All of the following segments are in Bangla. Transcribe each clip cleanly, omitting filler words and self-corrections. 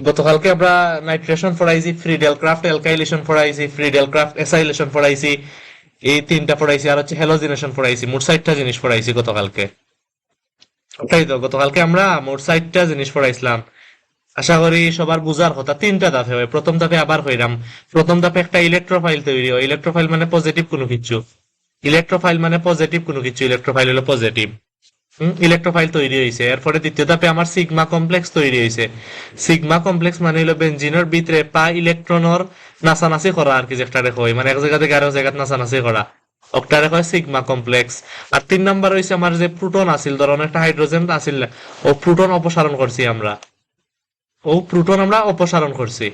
গতকালকে আমরা নাইট্রেশন পড়াইছি, ফ্রিডেল ক্রাফট অ্যালকাইলেশন পড়াইছি, ফ্রিডেল ক্রাফট অ্যাসাইলেশন পড়াইছি, এই তিনটা পড়াইছি, আর হচ্ছে হ্যালোজিনেশন পড়াইছি। মোট 60টা জিনিস পড়াইছি গতকালকে। ওটাই তো, গতকালকে আমরা মোট 60টা জিনিস পড়াইছিলাম। আশা করি সবার বুঝার কথা। তিনটা ধাপে হয়। প্রথম ধাপে আবার হইলাম, প্রথম ধাপে একটা ইলেকট্রোফাইল তৈরি হয়। ইলেকট্রোফাইল মানে পজিটিভ কোনো কিছু, ইলেকট্রোফাইল মানে পজিটিভ কোনো কিছু, ইলেকট্রোফাইল হলো পজিটিভ। ইলেকট্রোফাইল তৈরি হয়েছে। এরপরে দ্বিতীয় ধাপে আমার সিগমা কমপ্লেক্স তৈরি হয়েছে। সিগমা কমপ্লেক্স মানে হলো বেঞ্জিনের ভিতরে পা ইলেকট্রনের নাচানাচি করা আর কি, যেটারে কয় মানে এক জায়গা থেকে আরেক জায়গায় নাচানাচি করা, ওটারে কয় সিগমা কমপ্লেক্স। আর 3 নম্বর হয়েছে আমার যে প্রোটন আছিল, ধরুন একটা হাইড্রোজেন আছিল, ও প্রোটন অপসারণ করছি আমরা, ও প্রোটন আমরা অপসারণ করছি।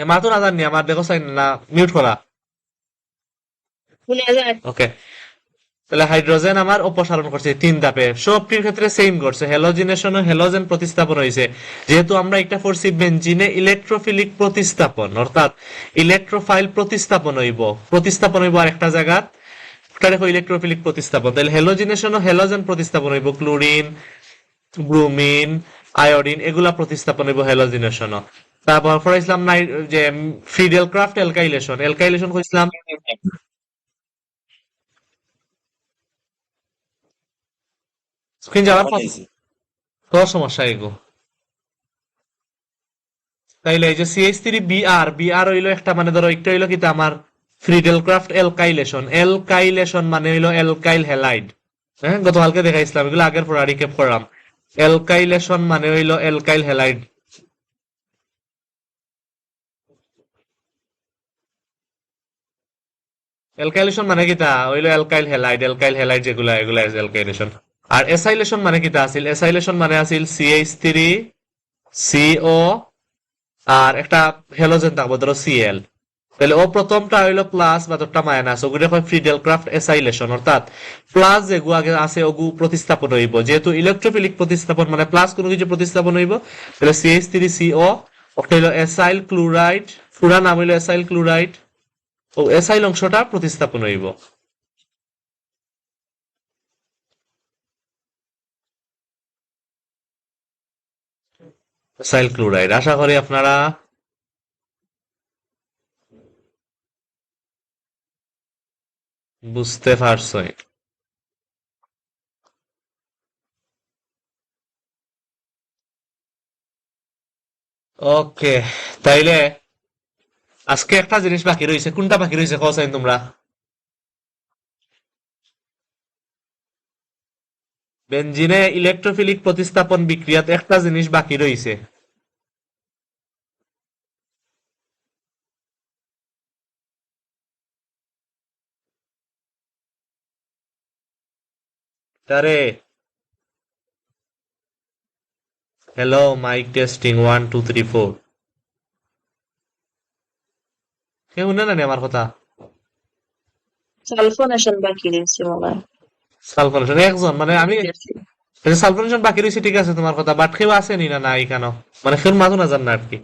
এ তো না জানি আমার, দেখো চাই না মিউট করা। শুনে যায়। ওকে, তাহলে হাইড্রোজেন আমার অপসারণ করছে 3 ধাপে, সবটির ক্ষেত্রে সেম করছে। হ্যালোজিনেশন ও হ্যালোজেন প্রতিস্থাপন হয়েছে। যেহেতু আমরা একটা পড়ছি বেঞ্জিনে ইলেকট্রোফিলিক প্রতিস্থাপন, অর্থাৎ ইলেকট্রোফাইল প্রতিস্থাপন হইব আরেকটা জায়গা, ওটারে কই ইলেকট্রোফিলিক প্রতিস্থাপন। তাহলে হ্যালোজিনেশন ও হ্যালোজেন প্রতিস্থাপন হইব, ক্লোরিন, ব্রোমিন, আয়োডিন এগুলা প্রতিস্থাপন হইব হ্যালোজিনেশন। তারপর পড়াইছিলাম নাই যে ফ্রিডেল ক্রাফট অ্যালকাইলেশন, অ্যালকাইলেশন কইছিলাম। স্ক্রিন যাওয়ার পর তোর সমস্যা এগো। তাইলে এই যে CH3Br হইলো একটা, মানে ধরো একটা হইলো কি আমার ফ্রিডেল ক্রাফট অ্যালকাইলেশন, অ্যালকাইলেশন মানে হইলো অ্যালকাইল হ্যালাইড। হ্যাঁ, গতকালকে দেখাইছিলাম, এগুলো আগের পর রিক্যাপ করলাম। অ্যালকাইলেশন মানে হইলো অ্যালকাইল হ্যালাইড। অ্যালকাইলেশন মানে কিটা হইলো অ্যালকাইল হ্যালাইড, অ্যালকাইল হ্যালাইড যেগুলা এগুলা অ্যালকাইলেশন। আর এসাইলেশন মানে কিটা আছিল, এসাইলেশন মানে আছিল CH3CO আর একটা হ্যালোজেন থাকবো ধরো Cl। তাহলে ও প্রথমটা হইলো প্লাস বা তোরটা মাইনাস, ওগুলো হয় ফ্রিডেল ক্রাফট এসাইলেশন, অর্থাৎ প্লাস যেগু আগে আছে ওগু প্রতিস্থাপন হইব। যেহেতু ইলেকট্রোফিলিক প্রতিস্থাপন মানে প্লাস কোনো কিছু প্রতিস্থাপন হইব, তাহলে CH3CO ওটা হইলো এসাইল ক্লোরাইড, পুরা নাম হইলো এসাইল ক্লোরাইড, ও এসাইল অংশটা প্রতিস্থাপন হইব। এসাইল ক্লোরাইড, আশা করি আপনারা বুঝতে পারছেন। ওকে, তাইলে আজকে একটা জিনিস বাকি রয়েছে। কোনটা বাকি রয়েছে কসাইন তোমরা? বেনজিনে ইলেকট্রোফিলিক প্রতিস্থাপন বিক্রিয়াতে একটা জিনিস বাকি রয়েছে। তারে হ্যালো, মাইক টেস্টিং 1 2 3 4। কেউ শুনে না নি আমার কথা? সালফোনেশন বাকি রয়েছে মনে হয়। সালফারেশন একজন, মানে আমি সালফারেশন বাকি রয়েছে, ঠিক আছে তোমার কথা, বাট কেউ আসেনি না নাই কেন, মানে ফের মাঝু না জান না আর কি।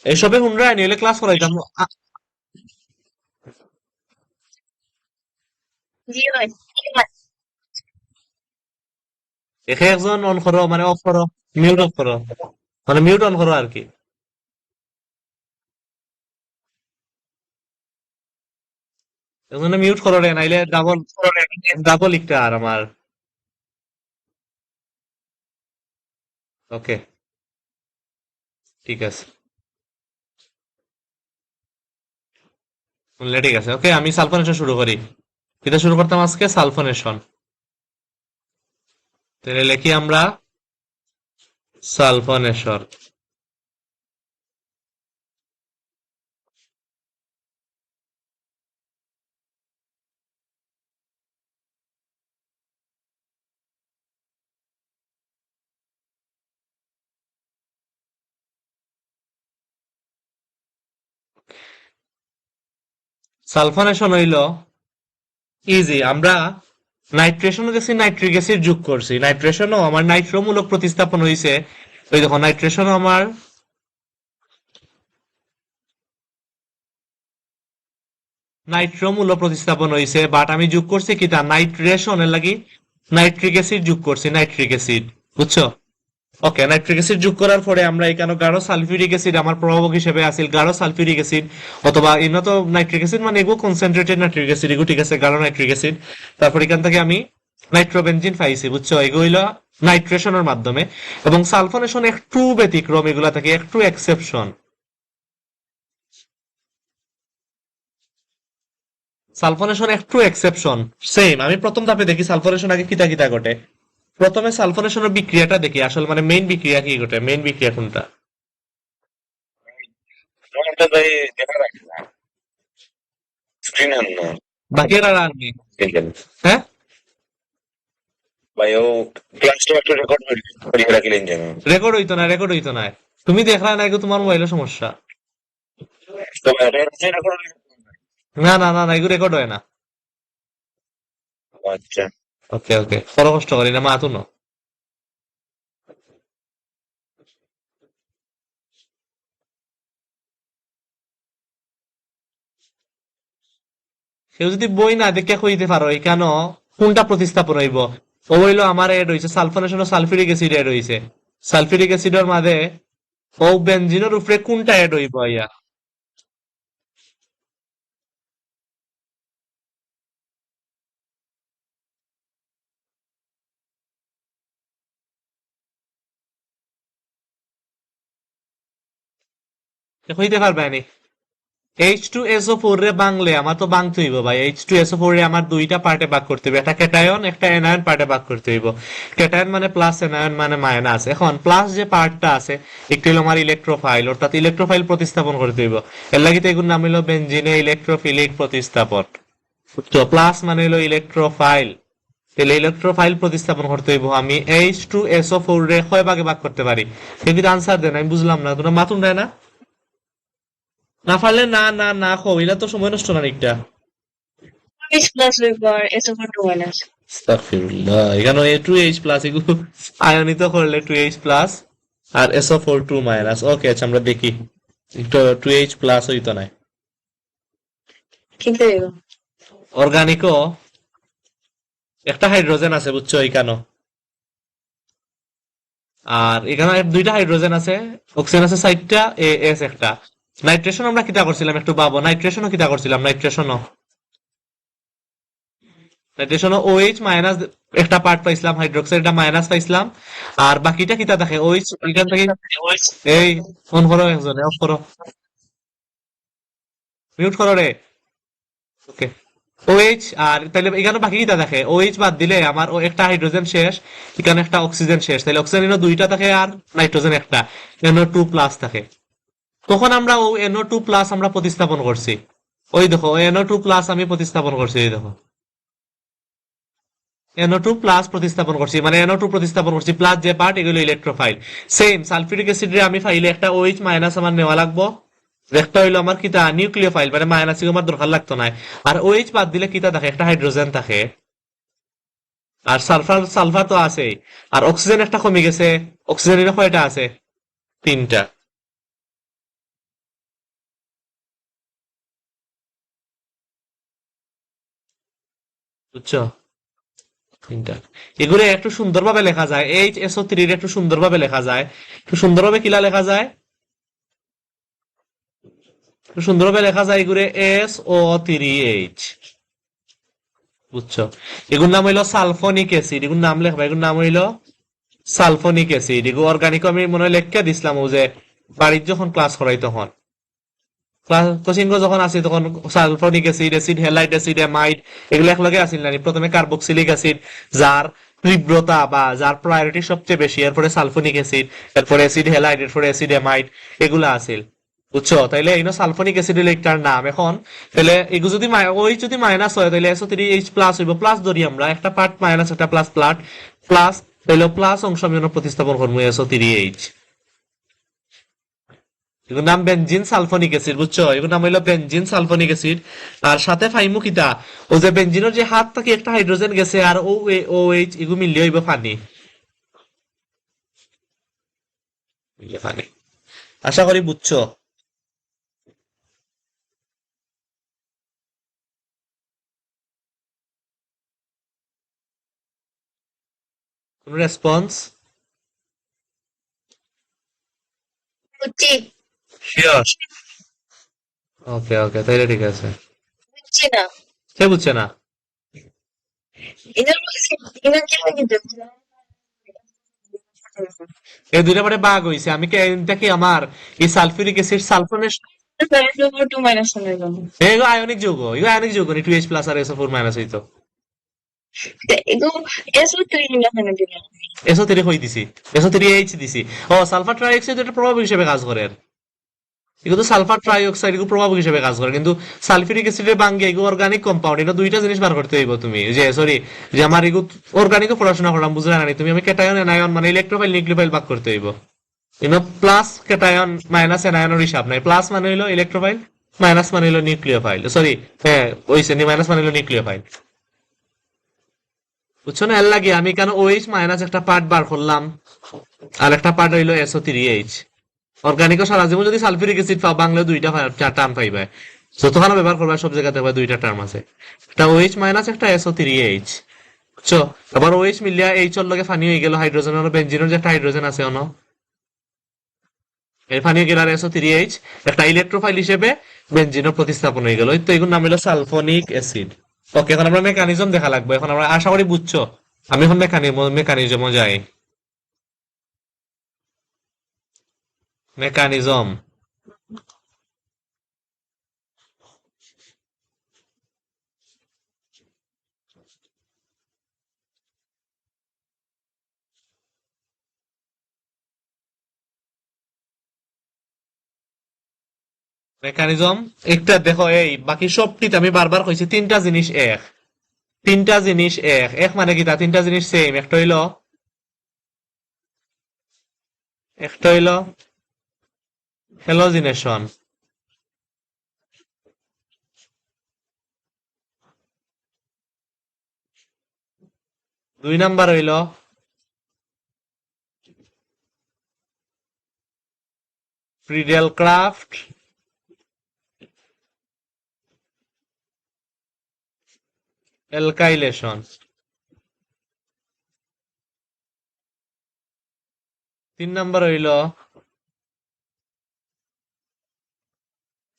এইসবে হুনরা আইনি হলে ক্লাস করাইতাম। জি হয়। একে একজন অন করো, মানে অফ করো, মিউট অফ করো, মানে মিউট অন করো আর কি। একজনে মিউট করো রে, নাইলে ডাবল ডাবল একটা আর আমার। ওকে, ঠিক আছে, শুনলে ঠিক আছে। ওকে, আমি সালফানেশন শুরু করি। এটা শুরু করতাম আজকে সালফানেশন। তাহলে লিখি আমরা সালফানেশন। সালফানেশন হইল ইজি। আমরা নাইট্রেশনও গেছি, নাইট্রিক অ্যাসিড যোগ করছি, নাইট্রেশনও আমার নাইট্রোমূলক প্রতিস্থাপন হয়েছে। ওই দেখো নাইট্রেশনও আমার নাইট্রো মূল্য প্রতিস্থাপন হয়েছে, বাট আমি যোগ করছি কি তা নাইট্রেশনের লাগি নাইট্রিক অ্যাসিড যোগ করছি, নাইট্রিক অ্যাসিড। বুঝছো? ওকে, নাইট্রিক অ্যাসিড যোগ করার পরে আমরা এখানে গাঢ় সালফিউরিক অ্যাসিড আমার প্রভাবক হিসেবে আছিল গাঢ় সালফিউরিক অ্যাসিড, অথবা ইনো তো নাইট্রিক অ্যাসিড মানে এগুলো কনসেন্ট্রেটেড নাইট্রিক অ্যাসিড, এগুলো ঠিক আছে, গাঢ় নাইট্রিক অ্যাসিড। তারপর এখান থেকে আমি নাইট্রোবেনজিন পাইছি। বুঝছো? এগুলো হইলো নাইট্রেশনের মাধ্যমে, এবং সালফোনেশন একটু ব্যতিক্রম, এগুলা থেকে একটু এক্সেপশন। সালফোনেশন একটু এক্সেপশন। সেম আমি প্রথম ধাপে দেখি সালফোনেশন আগে কিতা কিতা ঘটে। প্রথমে সালফোনেশনের বিক্রিয়াটা দেখি, আসলে মানে মেইন বিক্রিয়া কি ঘটে, মেইন বিক্রিয়া কোনটা। এটা ভাই দেখা রাখি না স্ক্রিন না বাকি আর আর নেই। দেখেন হ্যাঁ, ভাই ও ক্লাসটা একটু রেকর্ড করে রাখিলেন যেন রেকর্ড হইতো না, রেকর্ড হইতো না। তুমি দেখলা না, এগুলো তোমার মোবাইলের সমস্যা। তো এটা রেকর্ড না না না না, এগুলো রেকর্ড হয় না। আচ্ছা ওকে ওকে, বড় কষ্ট করি না মা তুনো। কেউ যদি বই না দেখে কইতে পারো কেন কোনটা প্রতিস্থাপন হইব, ও হইলো আমার এড হইছে সালফোনেশন ও সালফিউরিক অ্যাসিড এড হইছে। সালফিউরিক অ্যাসিডের মাঝে ও বেনজিনের উপরে কোনটা এড হইব ইয়া। হইতে পারবে নি। H2SO4 রে বাংলে আমার তো বাংতে হইব ভাই। H2SO4 রে আমার দুইটা পার্টে ভাগ করতে হইব, একটা ক্যাটায়ন একটা এনায়ন পার্টে ভাগ করতে হইব। ক্যাটায়ন মানে প্লাস, এনায়ন মানে মাইনাস। এখন প্লাস যে পার্টটা আছে একটু হলো আমার ইলেকট্রোফাইল, অর্থাৎ ইলেকট্রোফাইল প্রতিস্থাপন করতে হইব। এর লাগি তো এগুলোর নাম হইলো বেনজিনে ইলেকট্রোফিলিক প্রতিস্থাপন। তো প্লাস মানে হলো ইলেকট্রোফাইল, তাহলে ইলেকট্রোফাইল প্রতিস্থাপন করতে হইব। আমি H2SO4 রে কয় ভাগে ভাগ করতে পারি? কেউ যদি আনসার দেন, আমি বুঝলাম না, তোমরা মাতুন দেয় না, না পারলে না না না কও, এটা তো সময় নষ্ট না একটা। H plus over S over 2 minus. আস্তাগফিরুল্লাহ, এখানে A2H প্লাস এগুলো আয়নিত করলে 2H প্লাস আর SO4 2 মাইনাস। ওকে, আচ্ছা আমরা দেখি একটু 2H প্লাস হইতো না। কিন্তু অর্গানিকও একটা হাইড্রোজেন আছে, বুঝছো এখানে, আর এখানে দুইটা হাইড্রোজেন আছে, অক্সিজেন আছে 4টা, এস একটা। নাইট্রেশন আমরা কিতা করছিলাম একটু ভাবো, নাইট্রেশনও কিতা করছিলাম, নাইট্রেশনও নাইট্রেশনও OH মাইনাস একটা পার্ট পাইছিলাম, হাইড্রোক্সাইডটা মাইনাস পাইছিলাম, আর বাকিটা কিতা দেখে OH এখান থেকে। এই ফোন করো, একজনে অফ করো, মিউট করো রে। ওকে, OH, আর তাহলে এখানে বাকি কিতা দেখে, OH বাদ দিলে আমার ও একটা হাইড্রোজেন শেষ, এখানে একটা অক্সিজেন শেষ, তাহলে অক্সিজেন দুইটা থাকে আর নাইট্রোজেন একটা, NO2 প্লাস থাকে। তখন আমরা ও NO2 প্লাস আমরা প্রতিস্থাপন করছি। ওই দেখো NO2 প্লাস আমি প্রতিস্থাপন করছি, এই দেখো NO2 প্লাস প্রতিস্থাপন করছি, মানে NO2 প্রতিস্থাপন করছি, প্লাস যে পার্ট এগুলো ইলেকট্রোফাইল। সেম সালফিউরিক অ্যাসিড রে আমি ফাইলে একটা OH মাইনাস আমার নেওয়া লাগবো, একটা হইলো আমার কিতা নিউক্লিওফাইল, মানে মাইনাস আমার দরকার লাগতো না। আর OH বাদ দিলে কিতা থাকে, একটা হাইড্রোজেন থাকে, আর সালফার সালফার তো আছেই, আর অক্সিজেন একটা কমে গেছে। অক্সিজেন এর কয়টা আছে? 3টা। বুঝছো? 3টা। এগুলো একটু সুন্দরভাবে লেখা যায়, HSO3 এর একটু সুন্দরভাবে লেখা যায়। একটু সুন্দরভাবে কিলা লেখা যায়, একটু সুন্দরভাবে লেখা যায় এগুলো SO3H। বুঝছো? এগুলোর নাম হইলো সালফোনিক অ্যাসিড, এগুলোর নাম লেখবা, এগুলোর নাম হইলো সালফোনিক অ্যাসিড। এগুলো অর্গানিক আমি মনে হয় লেখা দিছিলাম ও যে বাড়ির যখন ক্লাস করাই তখন, ক্লাস কোচিং যখন আসি তখন sulphonic acid, acid halide, acid amide এগুলো একলগে আসিল না? প্রথমে কার্বক্সিলিক অ্যাসিড, যার তীব্রতা বা যার প্রায়োরিটি সবচেয়ে বেশি, এরপরে সালফোনিক অ্যাসিড, এরপরে অ্যাসিড হ্যালাইড, এরপরে অ্যাসিড অ্যামাইড, এগুলো আসিল। বুঝছো? তাইলে এই সালফোনিক অ্যাসিড হইলো একটার নাম। এখন তাহলে এগুলো যদি ওই যদি মাইনাস হয় তাহলে SO3H প্লাস হইব, প্লাস ধরি আমরা একটা পার্ট মাইনাস একটা প্লাস, প্লাস হইলো প্লাস অংশ আমি প্রতিস্থাপন করবো SO3H। এগুলোর নাম বেনজিন সালফোনিক অ্যাসিড। বুঝছো? এগুলোর নাম হইলো বেনজিন সালফোনিক অ্যাসিড। আর সাথে ফাইমু কিতা, ও যে বেনজিনের যে হাত থেকে একটা হাইড্রোজেন গেছে আর OH এগুলো মিললে হইব পানি, মিললে পানি। আশা করি বুঝছো। কোন রেসপন্স? বুঝছি শিওর? ওকে ওকে, তাইলে ঠিক আছে। বুঝছি না সে বুঝছে না? এদের মধ্যে এদের কি লাগে এই দুইটা মানে বাগ হইছে। আমি কি এটা কি আমার এই sulphuric acid sulphonation two minus হয়ে গেল এগো আয়নিক যৌগ, এগো আয়নিক যৌগ নি 2H প্লাস আর SO4 মাইনাস হইতো। এগুলো এসব তৈরি না হয় না দিলে SO3 হই দিছি, SO3H দিছি। ও সালফার ট্রাইঅক্সাইড এটা প্রভাবক হিসেবে কাজ করে। এগুলো তো সালফার ট্রাইঅক্সাইড এগুলো প্রভাবক হিসেবে কাজ করে, কিন্তু সালফিউরিক অ্যাসিডের বাঙ্গে এগুলো অর্গানিক কম্পাউন্ড। এটা দুইটা জিনিস বার করতে হইব তুমি, যে সরি যে আমার এগুলো অর্গানিকও পড়াশোনা করলাম বুঝলে না তুমি। আমি ক্যাটায়ন এনায়ন মানে ইলেকট্রোফাইল নিউক্লিওফাইল ভাগ করতে হইব। ইনো প্লাস ক্যাটায়ন মাইনাস এনায়নের হিসাব নাই। প্লাস মানে হইলো ইলেকট্রোফাইল, মাইনাস মানে হইলো নিউক্লিওফাইল। সরি হ্যাঁ ওইছে মাইনাস মানে হইলো নিউক্লিওফাইল। বুঝছো না? এর লাগে আমি কেন OH মাইনাস একটা পার্ট বার করলাম, আর একটা পার্ট হইলো SO3H। অর্গানিকও সারা জীবন যদি সালফিউরিক অ্যাসিড পাও বাংলা দুইটা টার্ম পাইবে, যতক্ষণ ব্যবহার করবে সব জায়গাতে পাবে দুইটা টার্ম আছে, একটা OH মাইনাস একটা SO3H। বুঝছো? আবার OH মিলিয়া H এর লগে ফানি হয়ে গেল হাইড্রোজেন, বেনজিনের যে একটা হাইড্রোজেন আছে অন এর ফানি হয়ে গেল আর SO3H একটা ইলেকট্রোফাইল হিসেবে বেনজিনের প্রতিস্থাপন হয়ে গেল। তো এগুলোর নাম হলো সালফোনিক অ্যাসিড। ওকে, এখন আমরা মেকানিজম দেখা লাগবে। এখন আমরা আশা করি বুঝছো। আমি এখন মেকানিজমও যাই। মেকানিজম মেকানিজম একটা দেখো, এই বাকি সবটিতে আমি বারবার কইছি তিনটা জিনিস এক। তিনটা জিনিস এক, এক মানে কি তা তিনটা জিনিস সেম। একটা হইলো হ্যালোজিনেশন, দুই নাম্বার হইলো ফ্রিডেল ক্রাফট অ্যালকাইলেশন, তিন নাম্বার হইলো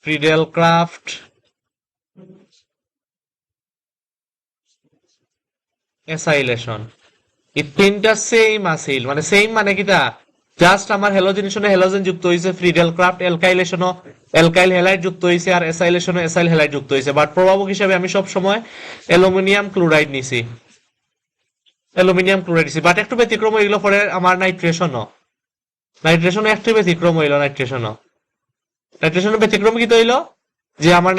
ফ্রিডেল ক্রাফট অ্যাসাইলেশন। এই তিনটা সেম আছিল, মানে সেম মানে কিটা জাস্ট আমার হ্যালোজেনেশনে হ্যালোজেন যুক্ত হয়েছে, ফ্রিডেল ক্রাফট অ্যালকাইলেশনও অ্যালকাইল হ্যালাইড যুক্ত হয়েছে, আর অ্যাসাইলেশনও অ্যাসাইল হ্যালাইড যুক্ত হয়েছে। বাট প্রভাবক হিসেবে আমি সব সময় অ্যালুমিনিয়াম ক্লোরাইড নিছি, বাট একটু ব্যতিক্রম হইলো পরে আমার নাইট্রেশনও একটু ব্যতিক্রম হইলো। নাইট্রেশনের ব্যতিক্রম কি হইলো যে আমার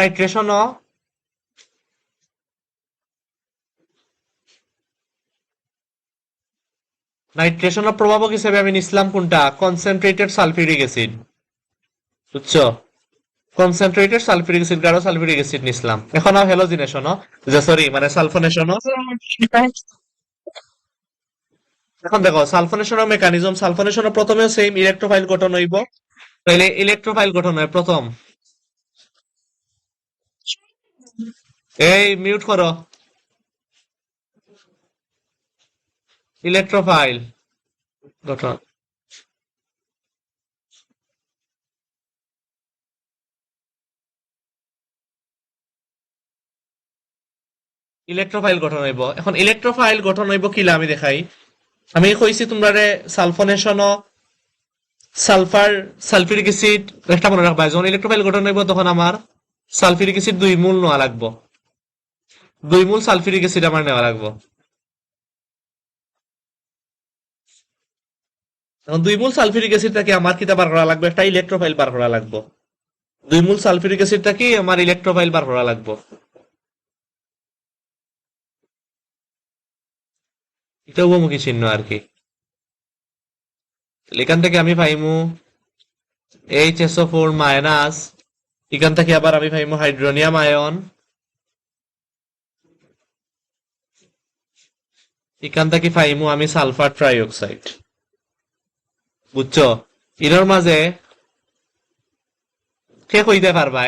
নাইট্রেশনের প্রভাবক হিসেবে আমি নিছিলাম কোনটা, কনসেন্ট্রেটেড সালফিউরিক অ্যাসিড। বুঝছো? কনসেন্ট্রেটেড সালফিউরিক অ্যাসিড, গাঢ় সালফিউরিক অ্যাসিড নিছিলাম। এখন আর হ্যালোজিনেশনও যে সরি মানে সালফোনেশনও। এখন দেখো সালফোনেশনের মেকানিজম, সালফোনেশনের প্রথমে সেম ইলেকট্রোফাইল গঠন হইব। তাইলে ইলেকট্রোফাইল গঠন হয় প্রথম, এই মিউট করো, ইলেকট্রোফাইল গঠন। ইলেকট্রোফাইল গঠন হইব। এখন ইলেকট্রোফাইল গঠন হইব কিলা আমি দেখাই। আমি কইছি তোমরা সালফোনেশনও সালফিউরিক অ্যাসিড একটা মনে রাখবা, যখন ইলেকট্রোফাইল গঠন হইব তখন আমার সালফিউরিক অ্যাসিড 2 মোল নেওয়া লাগবো, 2 মোল সালফিউরিক অ্যাসিড আমার নেওয়া লাগবো। এখন 2 মোল সালফিউরিক অ্যাসিড থেকে আমার কিতা বার করা লাগবে, একটা ইলেকট্রোফাইল বার করা লাগবো। 2 মোল সালফিউরিক অ্যাসিড থেকে আমার ইলেকট্রোফাইল বার করা লাগবো। এটা উভমুখী চিহ্ন আর কি। এখান থেকে আমি পাইমু HSO4 মাইনাস, এখান থেকে আবার আমি পাইমু হাইড্রোনিয়াম আয়ন, এখান থেকে পাইমু আমি সালফার ট্রাইঅক্সাইড। বুঝছো? এর মাঝে কে কইতে পারবা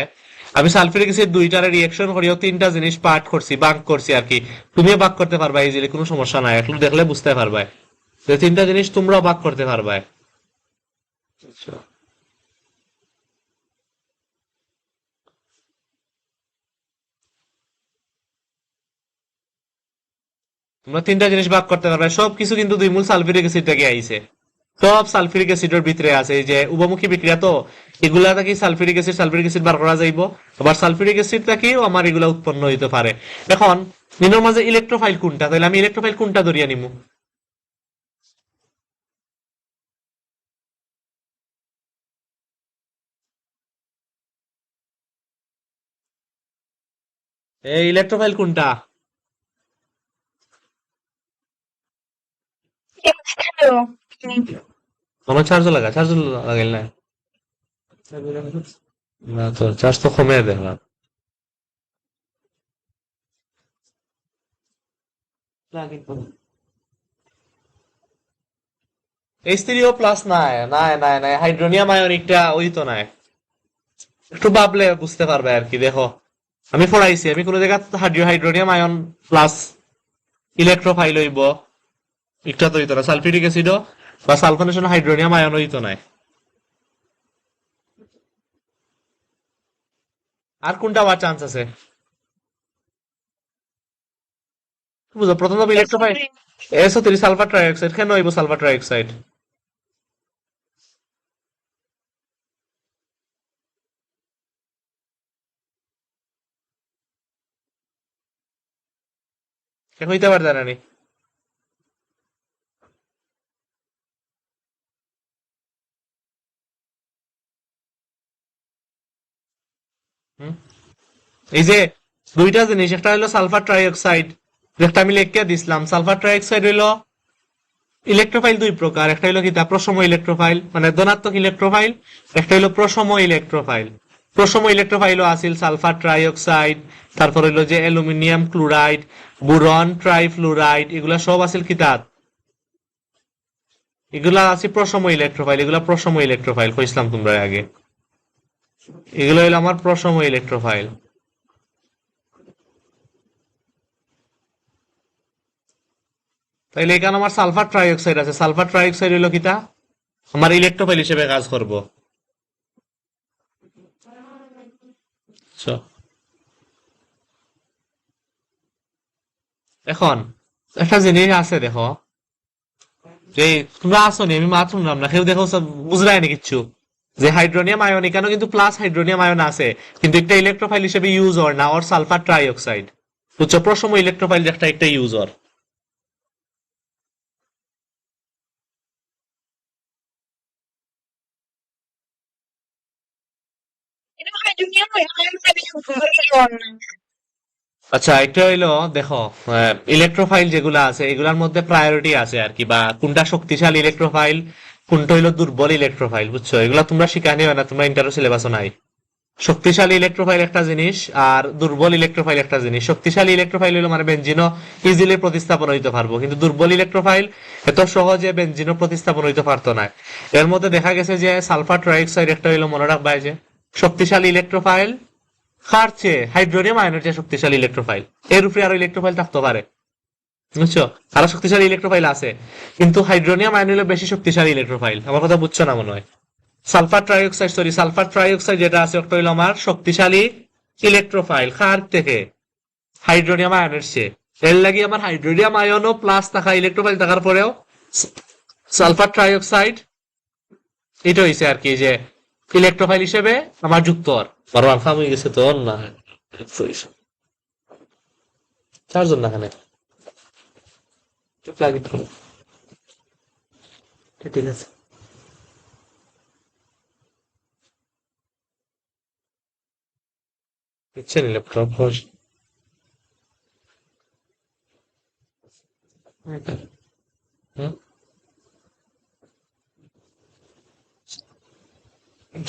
আমি সালফিউরিক অ্যাসিড দুইটারে রিঅ্যাকশন করিও তিনটা জিনিস পার্ট করছি, বাঙ্ক করছি আর কি। তুমিও বাক করতে পারবা ইজিলি, কোনো সমস্যা নাই, একটু দেখলে বুঝতে পারবা। যে তিনটা জিনিস তোমরাও ভাগ করতে পারবে। আচ্ছা। তোমরা তিনটা জিনিস ভাগ করতে পারবে, সবকিছু কিন্তু 2 মোল সালফিউরিক অ্যাসিড থেকে আইছে। সব সালফিউরিক অ্যাসিডের ভিতরে আছে, এই যে উভমুখী বিক্রিয়া তো, এগুলা থেকে সালফিউরিক অ্যাসিড বার করা যাইব। আবার সালফিউরিক অ্যাসিড থেকেও আমার এগুলা উৎপন্ন হইতে পারে। এখন নিনোর মাঝে ইলেকট্রোফাইল কোনটা, তাহলে আমি ইলেকট্রোফাইল কোনটা ধরিয়া নিমু? এই ইলেকট্রোফাইল কোনটা? Hello. আমার চার্জ লাগাইল না, না তো চার্জ তো কমে দেখলাম। H3O প্লাস নাই, নাই হাইড্রোনিয়াম আয়নিকটা ওই তো নাই। একটু ভাবলে বুঝতে পারবে আর কি। দেখো আমি পড়াইছি, আমি কোনো জায়গা হাইড্রোনিয়াম আয়ন প্লাস ইলেকট্রোফাইল হইব, একটা তো হইতো না। সালফিউরিক অ্যাসিডও বা সালফোনেশন হাইড্রোনিয়াম আয়ন হইতো না। আর কোনটা হওয়ার চান্স আছে বুঝো? প্রথমত ইলেকট্রোফাইল SO3 সালফার ট্রাইঅক্সাইড, কেন হইব সালফার ট্রাইঅক্সাইড? কেন হইতে পারে জানানি? হুম? এই যে দুইটা জিনিস, একটা হইলো সালফার ট্রাইঅক্সাইড, একটা আমি লিখে দিছিলাম। সালফার ট্রাইঅক্সাইড হইলো ইলেকট্রোফাইল দুই প্রকার, একটা হইলো কি তা প্রশম ইলেকট্রোফাইল মানে ধনাত্মক ইলেকট্রোফাইল, একটা হইলো প্রশম ইলেকট্রোফাইল। প্রশম ইলেকট্রোফাইলও আছিল সালফার ট্রাইঅক্সাইড, তারপর হইলো যে অ্যালুমিনিয়াম ক্লোরাইড, বুরন ট্রাইফ্লুরাইড, এগুলা সব আছিল কি তাত, এগুলা আছে প্রশম ইলেকট্রোফাইল। এগুলা প্রশম ইলেকট্রোফাইল কইছিলাম তোমরা আগে, এগুলো হইলো আমার প্রশম ইলেকট্রোফাইল। তাইলে এখানে আমার সালফার ট্রাইঅক্সাইড আছে, সালফার ট্রাইঅক্সাইড হইলো কিতা আমার ইলেকট্রোফাইল হিসেবে কাজ করব। আচ্ছা, এখন একটা জিনিস আছে দেখো, যে তোমরা আসো নি, আমি মাত্র শুনলাম না, কেউ দেখো সব বুঝলাই না কিচ্ছু, যে হাইড্রোনিয়াম আয়ন এখানেও কিন্তু প্লাস হাইড্রোনিয়াম আয়ন আছে, কিন্তু একটা ইলেকট্রোফাইল হিসেবে ইউজ হয় না, ওর সালফার ট্রাইঅক্সাইড। বুঝছো? প্রশম ইলেকট্রোফাইল একটা একটা ইউজ হয়। Ito mga junior mo, ayaw sabi yung yun. আচ্ছা, এটা হইলো দেখো, ইলেকট্রোফাইল যেগুলো আছে এগুলার মধ্যে প্রায়োরিটি আছে আর কি, বা কোনটা শক্তিশালী ইলেকট্রোফাইল, কোনটা হইলো দুর্বল ইলেকট্রোফাইল। বুঝছো? এগুলা তোমরা শিখানি হয় না, তোমরা ইন্টারও সিলেবাসও নাই। শক্তিশালী ইলেকট্রোফাইল একটা জিনিস আর দুর্বল ইলেকট্রোফাইল একটা জিনিস। শক্তিশালী ইলেকট্রোফাইল হলো মানে বেনজিনও ইজিলি প্রতিস্থাপন হইতে পারবো, কিন্তু দুর্বল ইলেকট্রোফাইল এত সহজে বেনজিনও প্রতিস্থাপন হইতে পারতো না। এর মধ্যে দেখা গেছে যে সালফার ট্রাইঅক্সাইড একটা হইলো, মনে রাখবা যে শক্তিশালী ইলেকট্রোফাইল, কার চেয়ে হাইড্রোনিয়াম আয়নের চেয়ে শক্তিশালী ইলেকট্রোফাইল, এর উপরে আরো ইলেকট্রোফাইল থাকতে পারে। বুঝছো? আরো শক্তিশালী ইলেকট্রোফাইল আছে, কিন্তু হাইড্রোনিয়াম আয়ন হলো বেশি শক্তিশালী ইলেকট্রোফাইল। আমার কথা বুঝছো না মনে হয়? সালফার ট্রাইঅক্সাইড যেটা আছে ওটা হইলো আমার শক্তিশালী ইলেকট্রোফাইল, কার থেকে? হাইড্রোনিয়াম আয়নের চেয়ে। এর লাগি আমার হাইড্রোনিয়াম আয়নও প্লাস থাকা ইলেকট্রোফাইল থাকার পরেও সালফার ট্রাইঅক্সাইড এটা হইছে আর কি, যে ইলেকট্রোফাইল হিসেবে আমার যুক্ত। আর বড় আলফা হয়ে গেছে তো না, চারজন না এখানে, প্লাগ ইন করো। ঠিক আছে, ইচ্ছে নিলে laptop.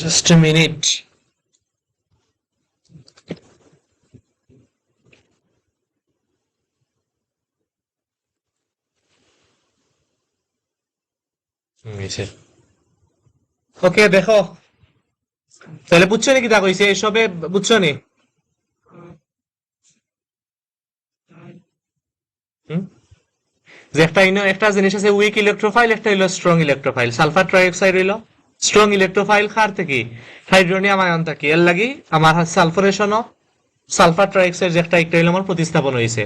Just a minute. Okay দেখো, তাহলে বুঝছো নি কি তা কইছে এসবে? বুঝছো নি? হুম? যে একটা জিনিস আছে উইক ইলেকট্রোফাইল, একটা হইলো স্ট্রং ইলেকট্রোফাইল। সালফার ট্রাইঅক্সাইড হইলো স্ট্রং ইলেকট্রোফাইল খার থেকে হাইড্রোনিয়াম আয়ন থাকে, এর লাগি আমার সালফারেশনও সালফার ট্রাইঅক্সাইড যে একটা হইলো আমার প্রতিস্থাপন হয়েছে।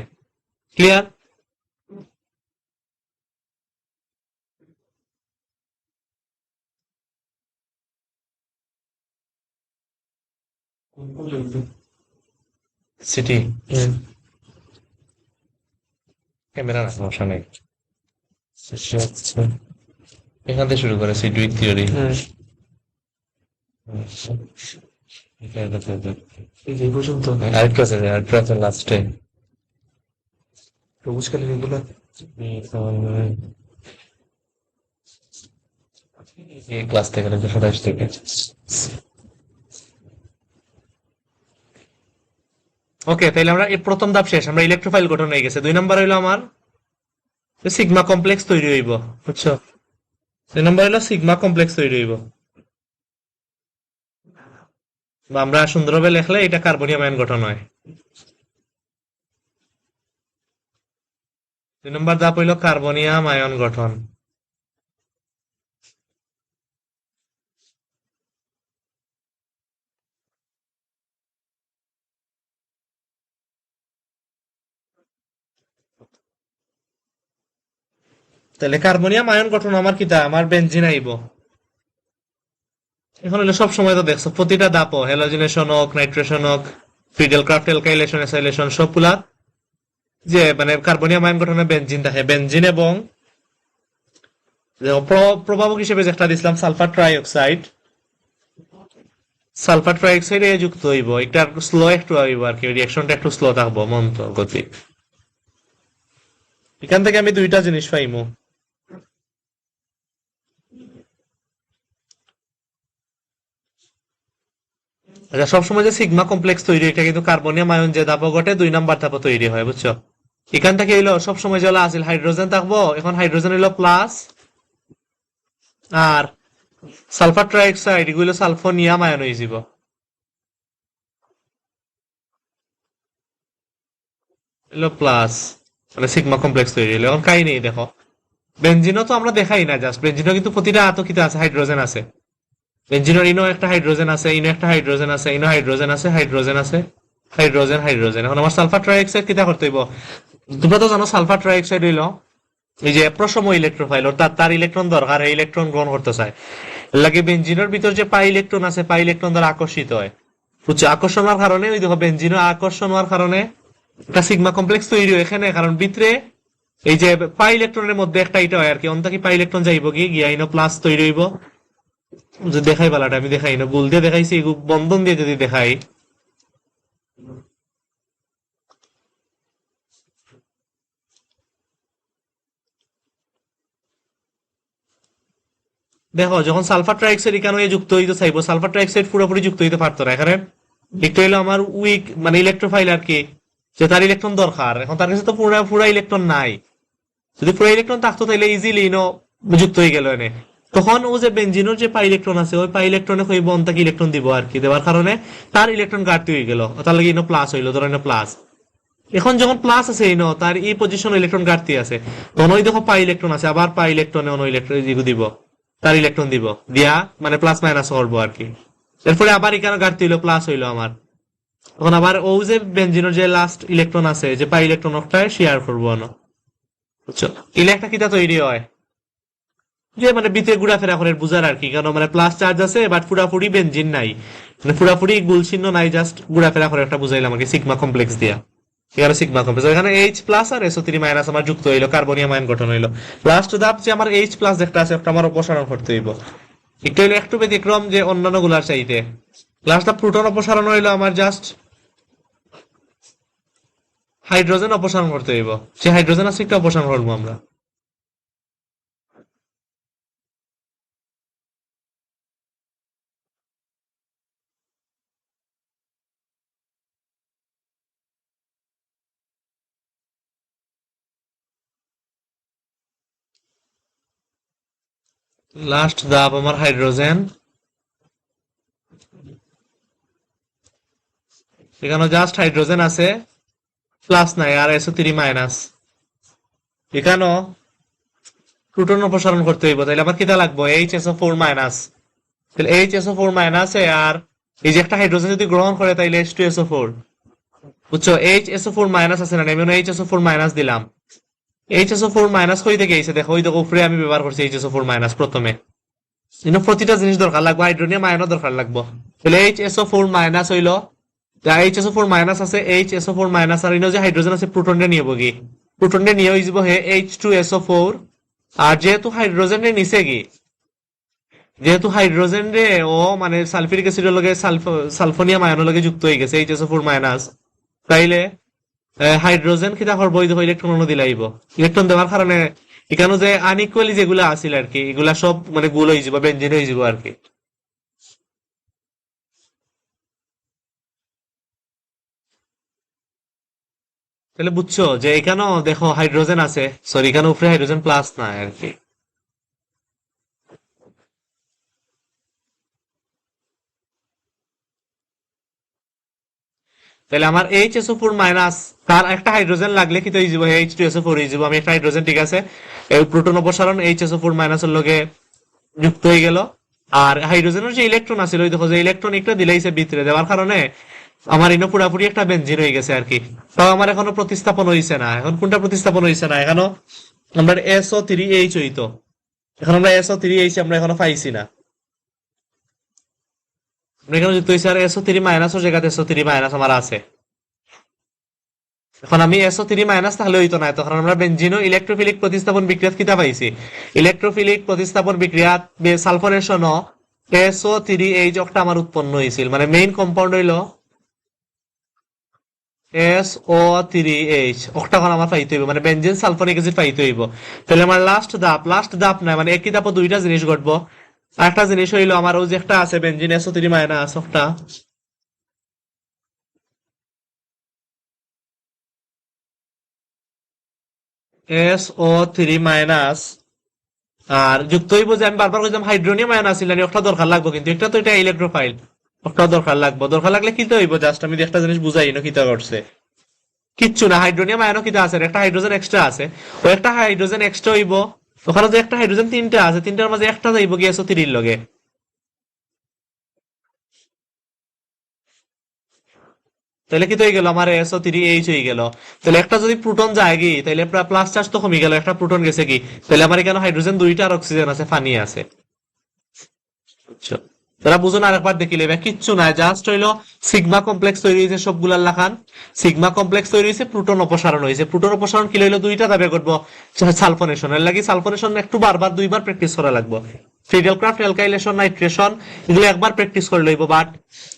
ক্লিয়ার? সিটি ক্যামেরা না, সমস্যা নেই। এখান থেকে শুরু করে সিডুইক থিওরি। এই পর্যন্ত আরেকটু আছে, আরেকটু আছে লাস্টে। সবুজ কালি এগুলো এই ক্লাস থেকে ২২ থেকে। ওকে, তাহলে আমরা এই প্রথম ধাপ শেষ, আমরা ইলেকট্রোফাইল গঠন হয়ে গেছে। ২ নাম্বার হইলো আমার সিগমা কমপ্লেক্স তৈরি হইব, বুঝছো? ২ নাম্বার হইলো সিগমা কমপ্লেক্স তৈরি হইব, বা আমরা সুন্দরভাবে লেখলে এটা কার্বনিয়াম আয়ন গঠন হয়। ২ নম্বর ধাপ হইলো কার্বনিয়াম আয়ন গঠন। তাহলে কার্বনিয়াম আয়ন গঠন আমার কিতা, আমার বেনজিন আইব। এখন হলো সব সময় তো দেখছো প্রতিটা ধাপও হ্যালোজিনেশন হোক, নাইট্রেশন হোক, ফ্রিডেল ক্রাফট অ্যালকাইলেশন, অ্যাসাইলেশন সবগুলা যে মানে কার্বনিয়াম আয়ন গঠনে বেনজিন থাকে, বেনজিন এবং যে প্রভাবক হিসেবে যেটা দিছিলাম সালফার ট্রাইঅক্সাইড, সালফার ট্রাইঅক্সাইড এ যুক্ত হইব, এটা স্লো একটু হইব আর কি, রিঅ্যাকশনটা একটু স্লো থাকবো, মন্ত গতি। এখান থেকে আমি দুইটা জিনিস পাইমু। আচ্ছা, সবসময় যে সিগমা কমপ্লেক্স তৈরি এটা কিন্তু কার্বনিয়াম আয়ন যে ধাপ ঘটে ২ নাম্বার ধাপ তৈরি হয়, বুঝছো? এখান থেকে হইলো সবসময় যে আসিল হাইড্রোজেন থাকবো, এখন হাইড্রোজেন হইলো প্লাস, আর সালফার ট্রাইঅক্সাইড এগুলো সালফোনিয়াম আয়ন হয়ে যাব, হইলো প্লাস, মানে সিগমা কমপ্লেক্স তৈরি হলো। এখন কাই নেই দেখো, বেনজিনও তো আমরা দেখাই না, জাস্ট বেনজিনও কিন্তু প্রতিটা আতকিতে আছে হাইড্রোজেন আছে। বেনজিনের ইনো একটা হাইড্রোজেন আছে, ইনো একটা হাইড্রোজেন আছে, ইনো হাইড্রোজেন আছে, হাইড্রোজেন আছে, হাইড্রোজেন হাইড্রোজেন। এখন আমার সালফার ট্রাইঅক্সাইড কিতা করতে হইব? তোমরা তো জানো সালফার ট্রাইঅক্সাইড হইলো এই যে প্রশম ইলেকট্রোফাইল, অর্থাৎ তার ইলেকট্রন দরকার, এই ইলেকট্রন গ্রহণ করতে চায়। এর লাগে বেনজিনের ভিতর যে পাই ইলেকট্রন আছে, পাই ইলেকট্রন দ্বারা আকর্ষিত হয়, বুঝছো? আকর্ষণ হওয়ার কারণে ওই দেখো বেনজিনের আকর্ষণ হওয়ার কারণে একটা সিগমা কমপ্লেক্স তৈরি হয় এখানে, কারণ ভিতরে এই যে পাই ইলেকট্রনের মধ্যে একটা এটা হয় আর কি, অন্তাকি পাই ইলেকট্রন যাইব কি গিয়া ইনো প্লাস তৈরি হইব। যে দেখাই বালাটা আমি দেখাই না, গুল দিয়ে দেখাইছি, বন্ধন দিয়ে যদি দেখাই, দেখো যখন সালফার ট্রাইঅক্সাইড এখানে যুক্ত হইতে চাইবো, সালফার ট্রাইঅক্সাইড পুরোপুরি যুক্ত হইতে পারতো না, এখানে একটু হইলো আমার উইক মানে ইলেকট্রোফাইল আর কি, যে তার ইলেকট্রন দরকার, এখন তার কাছে তো পুরা ইলেকট্রন নাই। যদি পুরা ইলেকট্রন থাকতো তাহলে ইজিলি ইনো যুক্ত হয়ে গেল এনে, তখন ও যে বেনজিনোর যে পাই ইলেকট্রন আছে ওই পাই ইলেকট্রনে কইব অন্তাকে ইলেকট্রন দিব আর কি, দেওয়ার কারণে তার ইলেকট্রন ঘাটতি হয়ে গেল, তার লাগে ইনো প্লাস হইলো, ধরো ইনো প্লাস। এখন যখন প্লাস আছে ইনো তার এই পজিশন ইলেকট্রন ঘাটতি আছে, তখন ওই দেখো পাই ইলেকট্রন আছে, আবার পাই ইলেকট্রনে অন্য ইলেকট্রন দিব, তার ইলেকট্রন দিব, দিয়া মানে প্লাস মাইনাস করবো আর কি। এরপরে আবার এখানে ঘাটতি হইলো, প্লাস হইলো আমার, তখন আবার ও যে বেনজিনের যে লাস্ট ইলেকট্রন আছে যে পাই ইলেকট্রন ওটাই শেয়ার করবো না, বুঝছো? ইলেকট্রা কিটা তৈরি হয় যে মানে ভিতরে ঘুরাফেরা করে বুঝার আর কি, কারণ মানে প্লাস চার্জ আছে বাট পুরাপুরি বেনজিন নাই, মানে পুরাপুরি গুল চিহ্ন নাই, জাস্ট ঘুরাফেরা করে একটা বুঝাইলাম আর কি সিগমা কমপ্লেক্স দিয়া। এখানে সিগমা কমপ্লেক্স, এখানে এইচ প্লাস আর SO3 মাইনাস আমার যুক্ত হইলো, কার্বনিয়াম আয়ন গঠন হইলো। লাস্ট ধাপ যে আমার এইচ প্লাস যেটা আছে ওটা আমার অপসারণ করতে হইব, একটু হইলো একটু ব্যতিক্রম যে অন্যান্য গুলার চাইতে। লাস্ট ধাপ প্রোটন অপসারণ হইলো আমার জাস্ট হাইড্রোজেন অপসারণ করতে হইব, সে হাইড্রোজেন আছে একটা অপসারণ করবো আমরা। লাস্ট ধাপ আমার হাইড্রোজেন, এখানে জাস্ট হাইড্রোজেন আছে, প্লাস নাই আর SO3 মাইনাস, এখানেও প্রোটন অপসারণ করতে হইব, তাহলে আমার কিটা লাগবো HSO4 মাইনাস। তাহলে HSO4 মাইনাস আর এই যে একটা হাইড্রোজেন যদি গ্রহণ করে তাইলে H2SO4, বুঝছো? HSO4 মাইনাস আছে না, আমি HSO4 মাইনাস দিলাম। HSO4 মাইনাস কই থেকে এসে দেখো, ওই দেখো উপরে আমি ব্যবহার করছি HSO4 মাইনাস প্রথমে। কিন্তু প্রতিটা জিনিস দরকার লাগবে, হাইড্রোনিয়াম আয়নও দরকার লাগবে। তাহলে HSO4 মাইনাস হইলো, HSO4 মাইনাস আছে, HSO4 মাইনাস আর ইনো যে হাইড্রোজেন আছে প্রোটনটা নিয়ে কি, প্রোটনটা নিয়ে হয়ে যাব হে H2SO4। আর যেহেতু হাইড্রোজেন নিচে কি, যেহেতু হাইড্রোজেন রে ও মানে সালফিউরিক অ্যাসিডের লগে সালফোনিয়াম আয়নের লগে যুক্ত হয়ে গেছে HSO4 মাইনাস, তাইলে হাইড্রোজেন কিতা করবো, ওই দেখো ইলেকট্রন অণু দিলাইব। ইলেকট্রন দেওয়ার কারণে এখানে যে আনইকুয়ালি যেগুলো আছিল আর কি, এগুলা সব মানে গোল হয়ে যাব, বেঞ্জিন হয়ে যাব আর কি। তাহলে বুঝছো যে এখানেও দেখো হাইড্রোজেন আছে, সরি এখানে উপরে হাইড্রোজেন প্লাস না আর কি। তাহলে আমার HSO4 মাইনাস তার একটা হাইড্রোজেন লাগলে কি তো হয়ে যাব, H2SO4 হয়ে যাব। আমি একটা হাইড্রোজেন ঠিক আছে, এই প্রোটন অপসারণ HSO4 মাইনাসের লগে যুক্ত হয়ে গেল। আর হাইড্রোজেনের যে ইলেকট্রন আছে, ওই দেখো যে ইলেকট্রন একটা দিলাইছে ভিতরে, দেওয়ার কারণে আমার ইনো পুরাপুরি একটা বেঞ্জিন হয়ে গেছে আর কি। তাও আমার এখনো প্রতিস্থাপন হয়েছে না। এখন কোনটা প্রতিস্থাপন হয়েছে না, এখনো আমরা SO3H হইতো, এখন আমরা SO3H আমরা এখনো পাইছি না। আমরা এখানে যুক্ত হয়েছে আর SO3 মাইনাস ও জায়গাতে SO3 মাইনাস আমার আছে। এখন আমি SO3 মাইনাস তাহলে হইতো না, তখন আমরা বেঞ্জিনো ইলেকট্রোফিলিক প্রতিস্থাপন বিক্রিয়াত কিতা পাইছি, ইলেকট্রোফিলিক প্রতিস্থাপন বিক্রিয়াত সালফোনেশন SO3H একটা আমার উৎপন্ন হয়েছিল, মানে মেইন কম্পাউন্ড হইলো SO3H অক্টাগন আমার পাইতে হইব, মানে বেনজিন সালফোনিক অ্যাসিড পাইতে হইব। তাহলে আমার লাস্ট ধাপ না, মানে একই ধাপে দুইটা জিনিস ঘটবো। আর একটা জিনিস হইলো আমার ওই যে একটা আছে বেনজিন SO3 মাইনাস একটা, SO3 মাইনাস আর যুক্ত হইব যে আমি বারবার কইতাম হাইড্রোনিয়াম আয়ন আছিল না, একটা দরকার লাগবে, কিন্তু একটা তো এটা ইলেকট্রোফাইল, একটা দরকার লাগবে। দরকার লাগলে কি হইব, জাস্ট আমি একটা জিনিস বুঝাই না কিতা করছে। কিচ্ছু না, হাইড্রোনিয়াম আয়নও কিতা আছে, একটা হাইড্রোজেন এক্সট্রা আছে, ও একটা হাইড্রোজেন এক্সট্রা হইব। ওখানে যে একটা হাইড্রোজেন তিনটা আছে, তিনটার মাঝে একটা যাইব কি SO3 লগে। তাহলে কি তো হয়ে গেল আমার SO3H হয়ে গেল। তাহলে একটা যদি প্রোটন যায় কি, তাহলে প্লাস চার্জ তো কমে গেল, একটা প্রোটন গেছে কি, তাহলে আমার এখানে হাইড্রোজেন দুইটা আর অক্সিজেন আছে, পানি আছে। বুঝছো? তারা বুঝুন, আরেকবার দেখিলে এবার কিচ্ছু নাই, জাস্ট হইলো সিগমা কমপ্লেক্স তৈরি হয়েছে সবগুলার লাখান, সিগমা কমপ্লেক্স তৈরি হয়েছে, প্রোটন অপসারণ হয়েছে। প্রোটন অপসারণ কি হইলো, দুইটা দাবি করবো সালফোনেশন এর লাগি, সালফোনেশন একটু বারবার দুইবার প্র্যাকটিস করা লাগবে। ফ্রিডেল ক্রাফট অ্যালকাইলেশন নাইট্রেশন এগুলো একবার প্র্যাকটিস করে লইব, বাট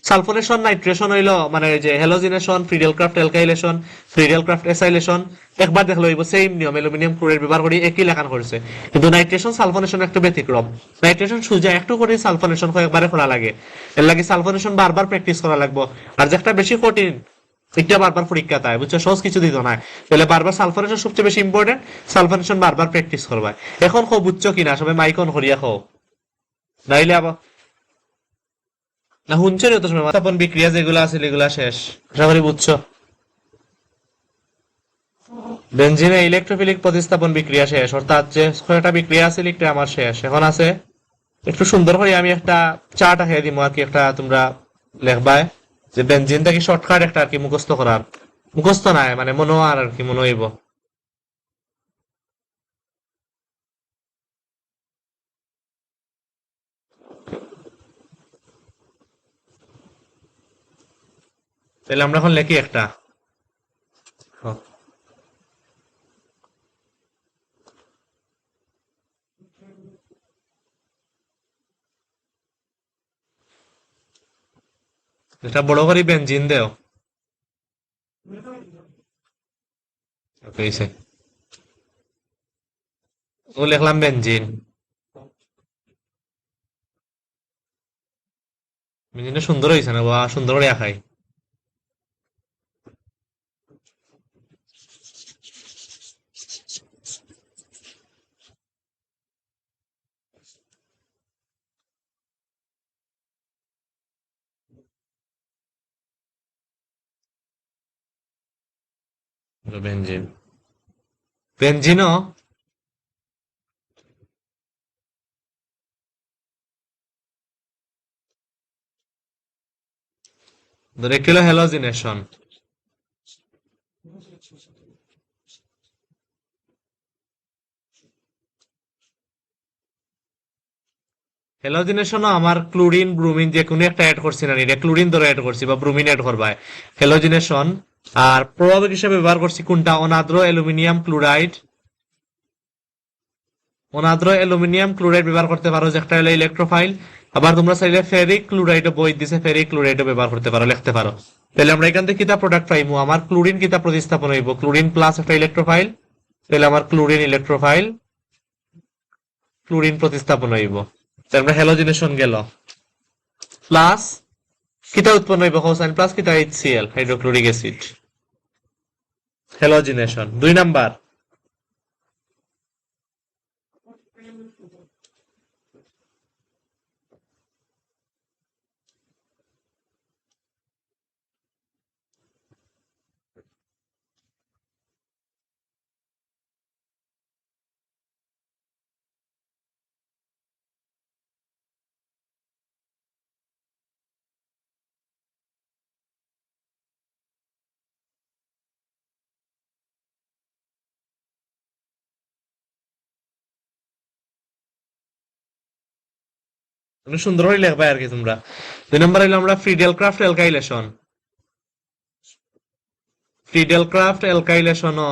সালফোনেশন নাইট্রেশন হইলো মানে যে halogenation, Friedel Crafts alkylation, Friedel Crafts acylation একবার দেখলো হইব, সেম নিয়ম অ্যালুমিনিয়াম ক্লোরাইড ব্যবহার করে একই লেখান করছে। কিন্তু নাইট্রেশন সালফোনেশন একটু ব্যতিক্রম, নাইট্রেশন সুজা একটু করে সালফোনেশন কয়েকবারে করা লাগে, এর লাগে সালফোনেশন বারবার প্র্যাকটিস করা লাগবে। আর যে একটা বেশি কঠিন এটা বারবার পরীক্ষা তাই, বুঝছো, সহজ কিছু দিত না। তাহলে বারবার সালফোনেশন সবচেয়ে বেশি ইম্পর্টেন্ট, সালফোনেশন বারবার প্র্যাকটিস করবা। এখন খুব বুঝছো কিনা সবাই মাইকন করিয়া খাও, নাইলে আবার না শুনছো নি, তো সময় স্থাপন বিক্রিয়া যেগুলো আছে এগুলা শেষ, আশা করি বুঝছো। বেনজিনে ইলেকট্রোফিলিক প্রতিস্থাপন বিক্রিয়া শেষ, অর্থাৎ যে ছয়টা বিক্রিয়া আছে লিখতে আমার শেষ। এখন আছে একটু সুন্দর করে আমি একটা চার্ট আঁকিয়ে দিব আর কি, একটা তোমরা লেখবায় যে বেনজিনটা কি শর্টকাট একটা আর কি মুখস্থ করার, মুখস্থ নাই মানে মনে আর কি মনে হইব। তাহলে আমরা এখন লেখি একটা হ, এটা বড় করে বেনজিন দেও। হইছে। ও লিখলাম বেনজিন, বেনজিনটা সুন্দর হয়েছে না, বা সুন্দর করে আঁকাই বেনজিন। বেনজিনও ধরে একটি হলো হ্যালোজিনেশন। হ্যালোজিনেশনও আমার ক্লোরিন ব্রুমিন যে কোনো একটা অ্যাড করছি না, এটা ক্লোরিন ধরে অ্যাড করছি বা ব্রুমিন অ্যাড করবা হ্যালোজিনেশন। আর প্রভাবক হিসেবে ব্যবহার করছি কোনটা, অনাদ্র অ্যালুমিনিয়াম ক্লোরাইড। অনাদ্র অ্যালুমিনিয়াম ক্লোরাইড ব্যবহার করতে পারো, যেটা হলো ইলেকট্রোফাইল। আবার তোমরা চাইলে ফেরিক ক্লোরাইডও বই দিছে, ফেরিক ক্লোরাইডও ব্যবহার করতে পারো, লিখতে পারো। তাহলে আমরা এখান থেকে কিতা প্রোডাক্ট পাইমু, আমার ক্লোরিন কিতা প্রতিস্থাপন হইব, ক্লোরিন প্লাস একটা ইলেকট্রোফাইল। তাহলে আমার ক্লোরিন ইলেকট্রোফাইল, ক্লোরিন প্রতিস্থাপন হইব। তাহলে আমরা হ্যালোজিনেশন গেল, প্লাস কিতা উৎপন্ন হইব, হোসাইন প্লাস কিতা HCl hydrochloric acid. Halogenation 2 number. অনেক সুন্দর করে লিখবা আর কি তোমরা। 2 নাম্বার হইলো আমরা Friedel Crafts alkylation. Friedel Crafts অ্যালকাইলেশনও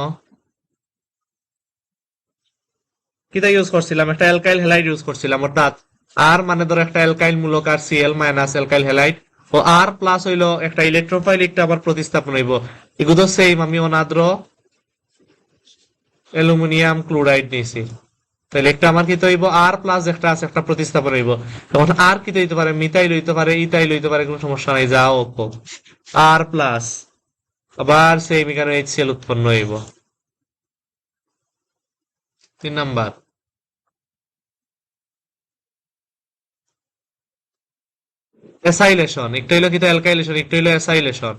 কিতা ইউজ করছিলাম, একটা অ্যালকাইল হ্যালাইড ইউজ করছিলাম, অর্থাৎ আর মানে ধরো একটা অ্যালকাইল মূলক আর Cl মাইনাস অ্যালকাইল হ্যালাইড ও আর প্লাস হইলো একটা ইলেকট্রোফাইল, একটা আবার প্রতিস্থাপন হইব। এগুলো সেম, আমি অনাদ্র অ্যালুমিনিয়াম ক্লোরাইড নিয়েছি। তাহলে একটা আমার কি হইব, আর প্লাস একটা আছে, একটা প্রতিস্থাপন হইব। তখন আর কি হইতে পারে, মিথাইল হইতে পারে, ইথাইল হইতে পারে, কোনো সমস্যা নাই, যাও আর প্লাস আবার সেই এখানে HCl উৎপন্ন হইব। 3 নাম্বার। অ্যাসাইলেশন, একটা হইলো কি অ্যালকাইলেশন, একটা হইলো অ্যাসাইলেশন।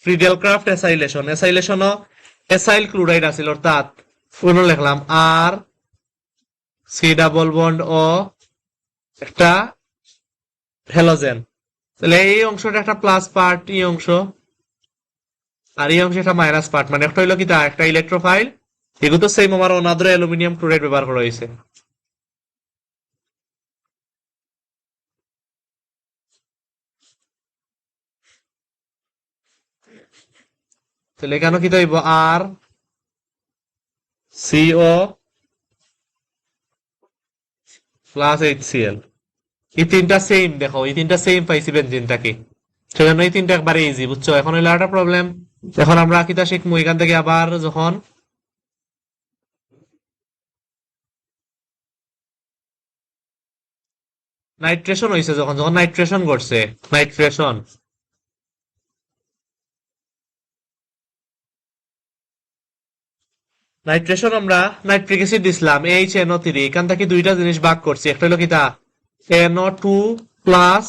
ফ্রিডেল ক্রাফট অ্যাসাইলেশন, অ্যাসাইলেশনও অ্যাসাইল ক্লোরাইড আছিল, অর্থাৎ পুনঃ লিখলাম R C double bond O একটা হ্যালোজেন। তাহলে এই অংশটা একটা প্লাস পার্ট, এই অংশ আর এই অংশ একটা মাইনাস পার্ট, মানে একটা হইলো কি তা একটা ইলেকট্রোফাইল। এগুলো তো সেম আমার অনাদ্র অ্যালুমিনিয়াম ক্লোরাইড ব্যবহার করা হয়েছে। তাহলে এখানে কি হইব, আর সিও প্লাস HCl। এই তিনটা সেম, দেখো এই তিনটা সেম পাইছি বেনজিনটাকে, সেজন্য এই তিনটা একবারে ইজি, বুঝছো। এখন হইলো একটা প্রবলেম, এখন আমরা কিতা শিখবো এখান থেকে, আবার যখন নাইট্রেশন হয়েছে, যখন যখন নাইট্রেশন করছে, নাইট্রেশন নাইট্রেশন আমরা নাইট্রিক অ্যাসিড দিছিলাম HNO3, এখান থেকে দুইটা জিনিস ভাগ করছি, একটা হলো কিতা NO2 প্লাস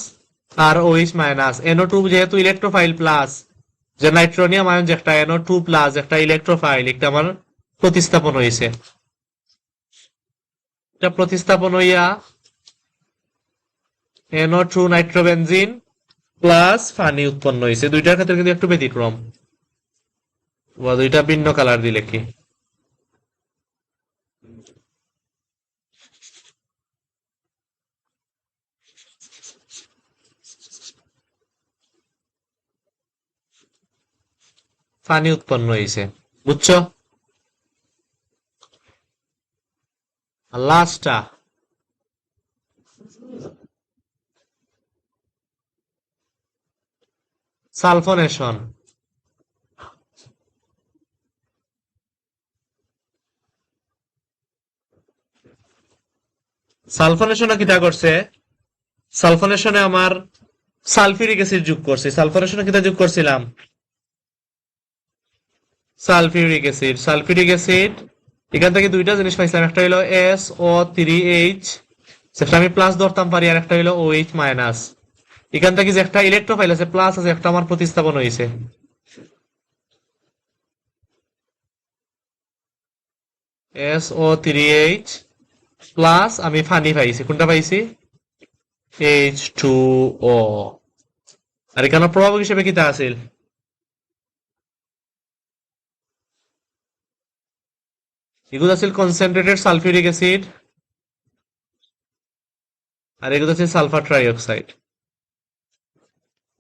আর OH মাইনাস। NO2 যেহেতু ইলেকট্রোফাইল প্লাস, যে নাইট্রোনিয়াম আয়ন যে একটা NO2 প্লাস একটা ইলেকট্রোফাইল, একটা আমার প্রতিস্থাপন হয়েছে, এটা প্রতিস্থাপন হইয়া NO2 নাইট্রোবেনজিন প্লাস পানি উৎপন্ন হয়েছে। দুইটার ক্ষেত্রে কিন্তু একটু ব্যতিক্রম, বা দুইটা ভিন্ন কালার দিলে কি পানি উৎপন্ন হয়েছে, বুঝছো। লাস্টটা সালফোনেশন। সালফোনেশনে কিটা করছে, সালফোনেশনে আমার সালফিউরিক অ্যাসিড যোগ করছে। সালফোনেশনে কিটা যোগ করছিলাম, সালফিউরিক অ্যাসিড। সালফিউরিক অ্যাসিড এখান থেকে দুইটা জিনিস পাইছিলাম, একটা হলো SO3H, সেটা আমি প্লাস ধরতাম পারি, আর একটা হলো OH মাইনাস। এখান থেকে যে একটা ইলেকট্রোফাইল আছে প্লাস আছে একটা আমার প্রতিস্থাপন হয়েছে। SO3H প্লাস আমি ফানি পাইছি, কোনটা পাইছি? H2O। আর এখানে প্রভাবক হিসেবে কিতা আছিল? এগুলো আছিল কনসেন্ট্রেটেড সালফিউরিক অ্যাসিড, আর এগুলো আছে সালফার ট্রাইঅক্সাইড।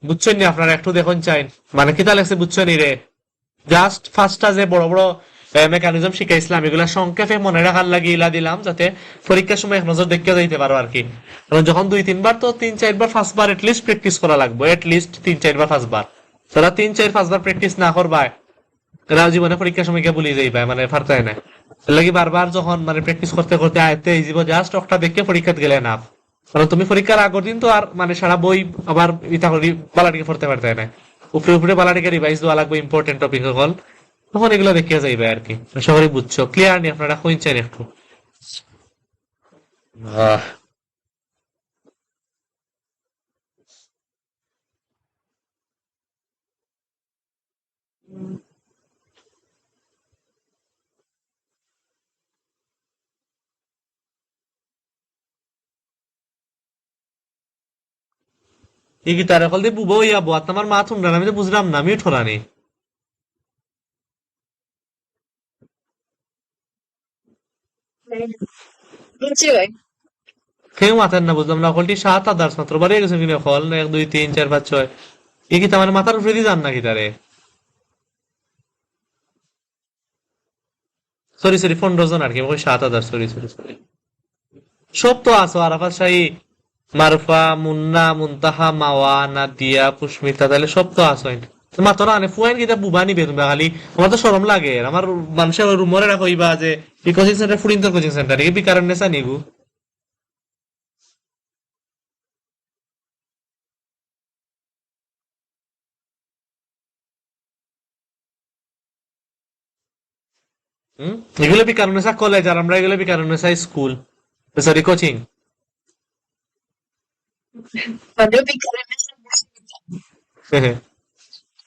বুঝছেন নি আপনারা? একটু দেখুন চাই মানে কিতা লাগছে, বুঝছেন নি রে? জাস্ট ফার্স্টটা যে বড় বড় মেকানিজম শিখাইছিলাম এগুলা সংক্ষেপে মনে রাখার লাগে ইলা দিলাম, যাতে পরীক্ষার সময় এক নজর দেখে যাইতে পারো আর কি। কারণ যখন 2-3 বার তো 3-4 বার 5 বার এটলিস্ট প্র্যাকটিস করা লাগবে, এটলিস্ট 3-4 বার 5 বার। তারা 3-4-5 বার প্র্যাকটিস না করবা এরা জীবনে পরীক্ষার সময় গিয়ে ভুলে যাইবা, মানে ফারতাই না। এর লাগি বারবার যখন মানে প্র্যাকটিস করতে করতে আয়ত্তে এই জীব জাস্ট একটা দেখে পরীক্ষাতে গেলে না। কারণ তুমি পরীক্ষার আগের দিন তো আর মানে সারা বই আবার ইতা করি বালাটিকে পড়তে পারতে না। উপরে উপরে বালাটিকে রিভাইজ দেওয়া লাগবে ইম্পর্টেন্ট টপিক সকল, তখন এগুলো দেখিয়া যাইবে আর কি। আশা করি বুঝছো, ক্লিয়ার নি আপনারা কইছেন একটু? আহ এই কি তারা কল দিয়ে বুবো ইয়া বাত আমার মা শুনরা আমি তো বুঝলাম না, আমিও ঠোরানি। বুঝছি ভাই। কেউ মাথার না বুঝলাম না, কলটি 7 আদার্স মাত্র বাড়িয়ে গেছে কিনা কল না 1 2 3 4 5 6। এই কি তার মাথার উপরে দিয়ে যান নাকি তারে? সরি সরি 15 জন আর কি, আমি কই 7 আদার্স, সরি সরি সরি। সব তো আছো, আরাফাত শাহী, মারুফা, মুন্না, মুনতাহা, মাওয়া, নাদিয়া, পুষ্মিতা, তাহলে সব তো আছো। মাত্র আনে ফুয়াইন কিতা বুবা নিবে তুমি খালি? আমার তো শরম লাগে, আমার মানুষের রুমরে রাখইবা যে এই কোচিং সেন্টার ফুরিন্তর কোচিং সেন্টার এই বিকারণ নেশা নিগু। হুম, এগুলো বিকারণ নেশা কলেজ, আর আমরা এগুলো বিকারণ নেশা স্কুল, সরি কোচিং। মানে বিকালে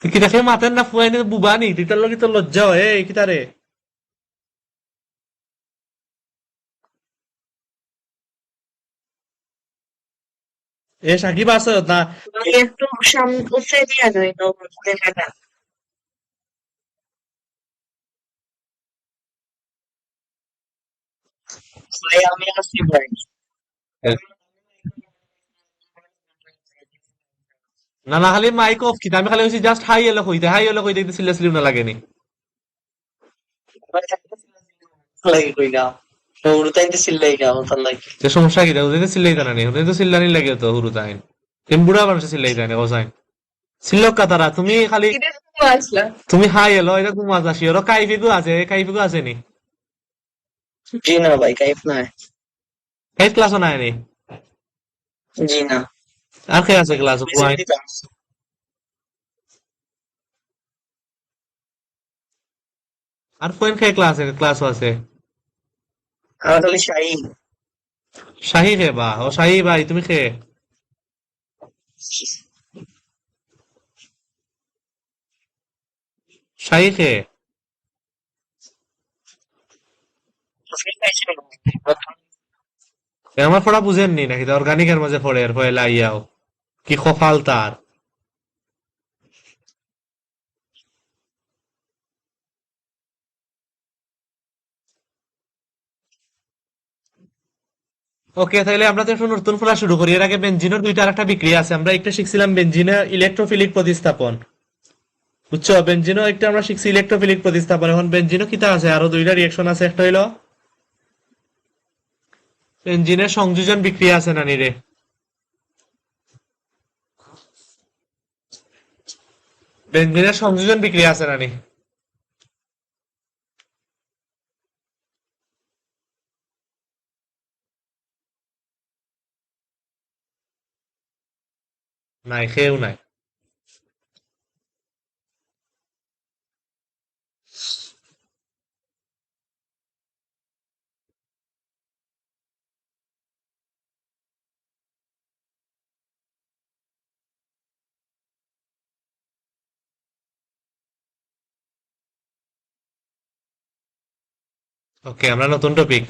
কি দেখে মাতেন না ফুয়াইনে বুবা নি তুই, তার লগে তো লজ্জা হয় এই কিতারে। এ সাকিব আছে না? মানে একটু সামনে উঠে দিয়া যায় তো দেখাটা। ভাই আমি আসছি ভাই। না না খালি মাইক অফ কি, আমি খালি হইছি জাস্ট হাই এলো কইতে সিলে সিলিম না লাগেনি। লাগে কইলা হুরুতাইতে চিল্লাই গা তার লাগে যে সমস্যা কি ওদের সিল্লাই জানা নেই, ওদের তো সিল্লানি লাগে তো হুরু তাইন। তুমি বুড়া মানুষ সিল্লাই জানে ওসাইন সিল্লক কাতারা তুমি খালি। এটা তো আসলা। তুমি হাই এলো এটা ঘুমা যাসি ওর কাইফিগু আছে, কাইফিগু আছে নি? জি না ভাই কাইফ না কাইফ ক্লাসও নাই নি? জি না আর কে আছে ক্লাস বুয়াই? আর কোন খেয়ে ক্লাসও আছে? আমার খালি শাহি শাহি খে বা ও শাহি ভাই তুমি খে? শাহি খে? এ আমার পড়া বুঝেননি নাকি? অর্গানিকের মাঝে পড়ে এর পয়লা ইয়াও কি কপাল তার। ওকে তাহলে আমরা তো একটু নতুন পড়া শুরু করি। এর আগে বেনজিনের দুইটা আরেকটা বিক্রিয়া আছে, আমরা একটা শিখছিলাম বেনজিনের ইলেকট্রোফিলিক প্রতিস্থাপন, বুঝছো? বেনজিনও একটা আমরা শিখছি ইলেকট্রোফিলিক প্রতিস্থাপন। এখন বেনজিনও কিতা আছে, আরো দুইটা রিয়েকশন আছে। একটা হইলো বেনজিনের সংযোজন বিক্রিয়া আছে নানি রে। বেনজিনের সংযোজন বিক্রিয়া আছে নানি? নাই, সেও নাই। ওকে, আমরা নতুন টপিক।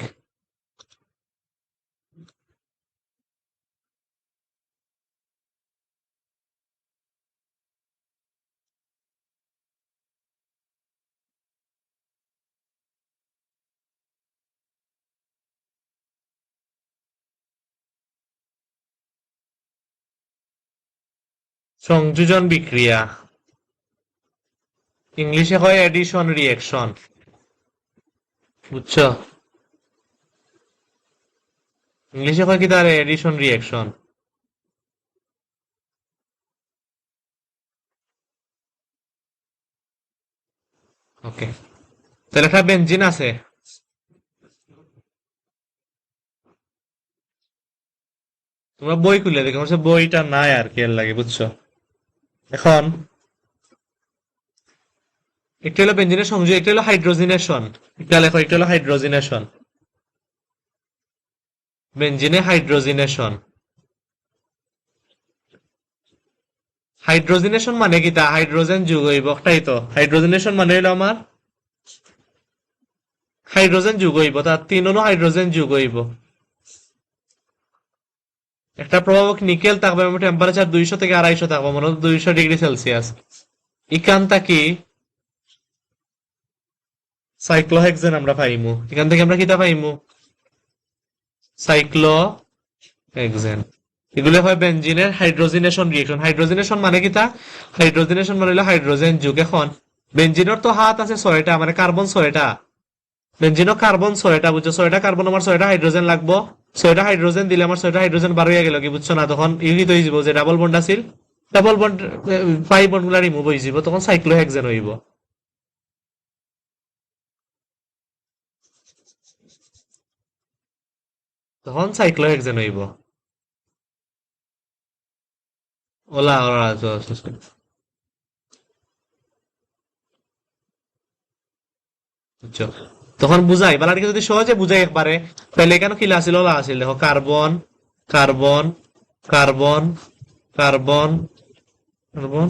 সংযোজন বিক্রিয়া, ইংলিশে হয় এডিশন রিঅ্যাকশন, বুঝছো? ইংলিশে হয় কি তার এডিশন রিঅ্যাকশন। ওকে, তাহলে একটা বেঞ্জিন আছে, তোমরা বই খুলে দেখো, আমার কাছে বইটা নাই আর কি, এর লাগে, বুঝছো? এখন একটা হলো বেঞ্জিনের সংযোগ, একটা হলো হাইড্রোজিনেশন। এটা লেখো, একটা হলো হাইড্রোজিনেশন, বেঞ্জিনে হাইড্রোজিনেশন। হাইড্রোজিনেশন মানে কি তা? হাইড্রোজেন যুগ হইব, একটাই তো হাইড্রোজিনেশন মানে হইলো আমার হাইড্রোজেন যুগ হইব, তার তিন অনু হাইড্রোজেন যুগ হইব। একটা প্রভাবক নিকেল থাকবে, টেম্পারেচার 200 থেকে 250 থাকবো, মনে হয় 200°C। এখান থেকে সাইক্লোহেক্সেন আমরা পাইমু, এখান থেকে আমরা কিতা পাইমু? সাইক্লোহেক্সেন। এগুলো হয় বেনজিনের হাইড্রোজিনেশন রিঅ্যাকশন। হাইড্রোজিনেশন মানে কিতা? হাইড্রোজিনেশন মানে হলো হাইড্রোজেন যুগ। এখন বেনজিনের তো হাত আছে 6টা, মানে কার্বন 6টা, বেনজিনও কার্বন 6টা, বুঝছো? 6টা কার্বন, আমার 6টা হাইড্রোজেন লাগবো। 6টা হাইড্রোজেন দিলে আমার 6টা হাইড্রোজেন বার হয়ে গেল, কি বুঝছো না? তখন ইউনিট হয়ে যাব, যে ডাবল বন্ড আছিল, ডাবল বন্ড পাই বন্ড গুলা রিমুভ হয়ে যাব, তখন সাইক্লোহেক্সেন হইব। তখন সাইক্লোহেক্সেন হইব। ওলা ওলা বুঝছো? তখন বুঝাই বালাটিকে যদি সহজে বুঝাই একবারে, তাহলে এখানে কি আসিল? ওলা আসিল, দেখো, carbon carbon carbon carbon carbon,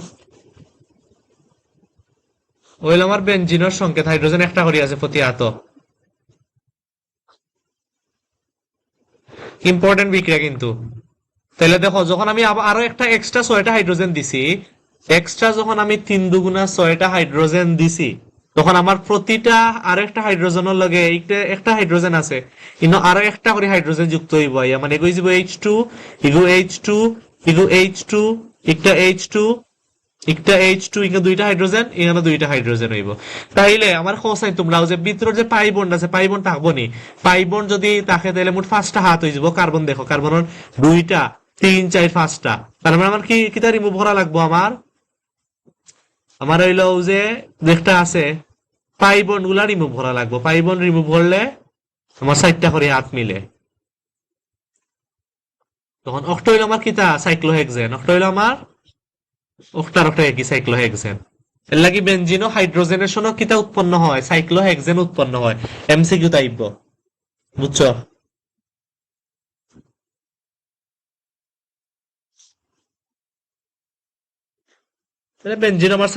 oil আমার বেনজিনের সংকেত, হাইড্রোজেন একটা করে আছে প্রতি আতক। ইম্পর্টেন্ট বিক্রিয়া কিন্তু। তাহলে দেখো, যখন আমি আরো একটা এক্সট্রা 6টা হাইড্রোজেন দিছি, এক্সট্রা যখন আমি 3 দুগুণা 6টা হাইড্রোজেন দিছি, তখন আমার প্রতিটা আরো একটা হাইড্রোজেনের লগে একটা হাইড্রোজেন আছে, কিন্তু আরো একটা করে হাইড্রোজেন যুক্ত হইব, মানে এগো যাব H2, ego H2, ego H2, একটা H2, একটা H2, ইগো দুইটা হাইড্রোজেন, এখানে দুইটা হাইড্রোজেন হইব। তাইলে আমার খোঁসাই তোমরাও যে ভিতরের যে পাই বন্ড আছে, পাই বন্ড থাকবো নি? পাই বন্ড যদি থাকে, তাহলে মোট 5টা হাত হয়ে যাব। কার্বন দেখো, কার্বনের 2টা, 3, 4, 5টা, তার মানে আমার কি কিটা রিমুভ করা লাগবো? আমার আমার হইলো যে দেখটা আছে, পাই বন্ড গুলা রিমুভ করা লাগবো। পাই বন্ড রিমুভ করলে আমার 4টা করে হাত মিলে, তখন অক্ট হইলো আমার কিতা? সাইক্লোহেক্সেন। অক্ট হইলো আমার অক্টার অক্টা একই সাইক্লোহেক্সেন। এর লাগি বেনজিন ও হাইড্রোজেনেশনও কিতা উৎপন্ন হয়? সাইক্লোহেক্সেন উৎপন্ন হয়। এমসিকিউ টাইপ, বুঝছো? তাহলে বেনজিন আমার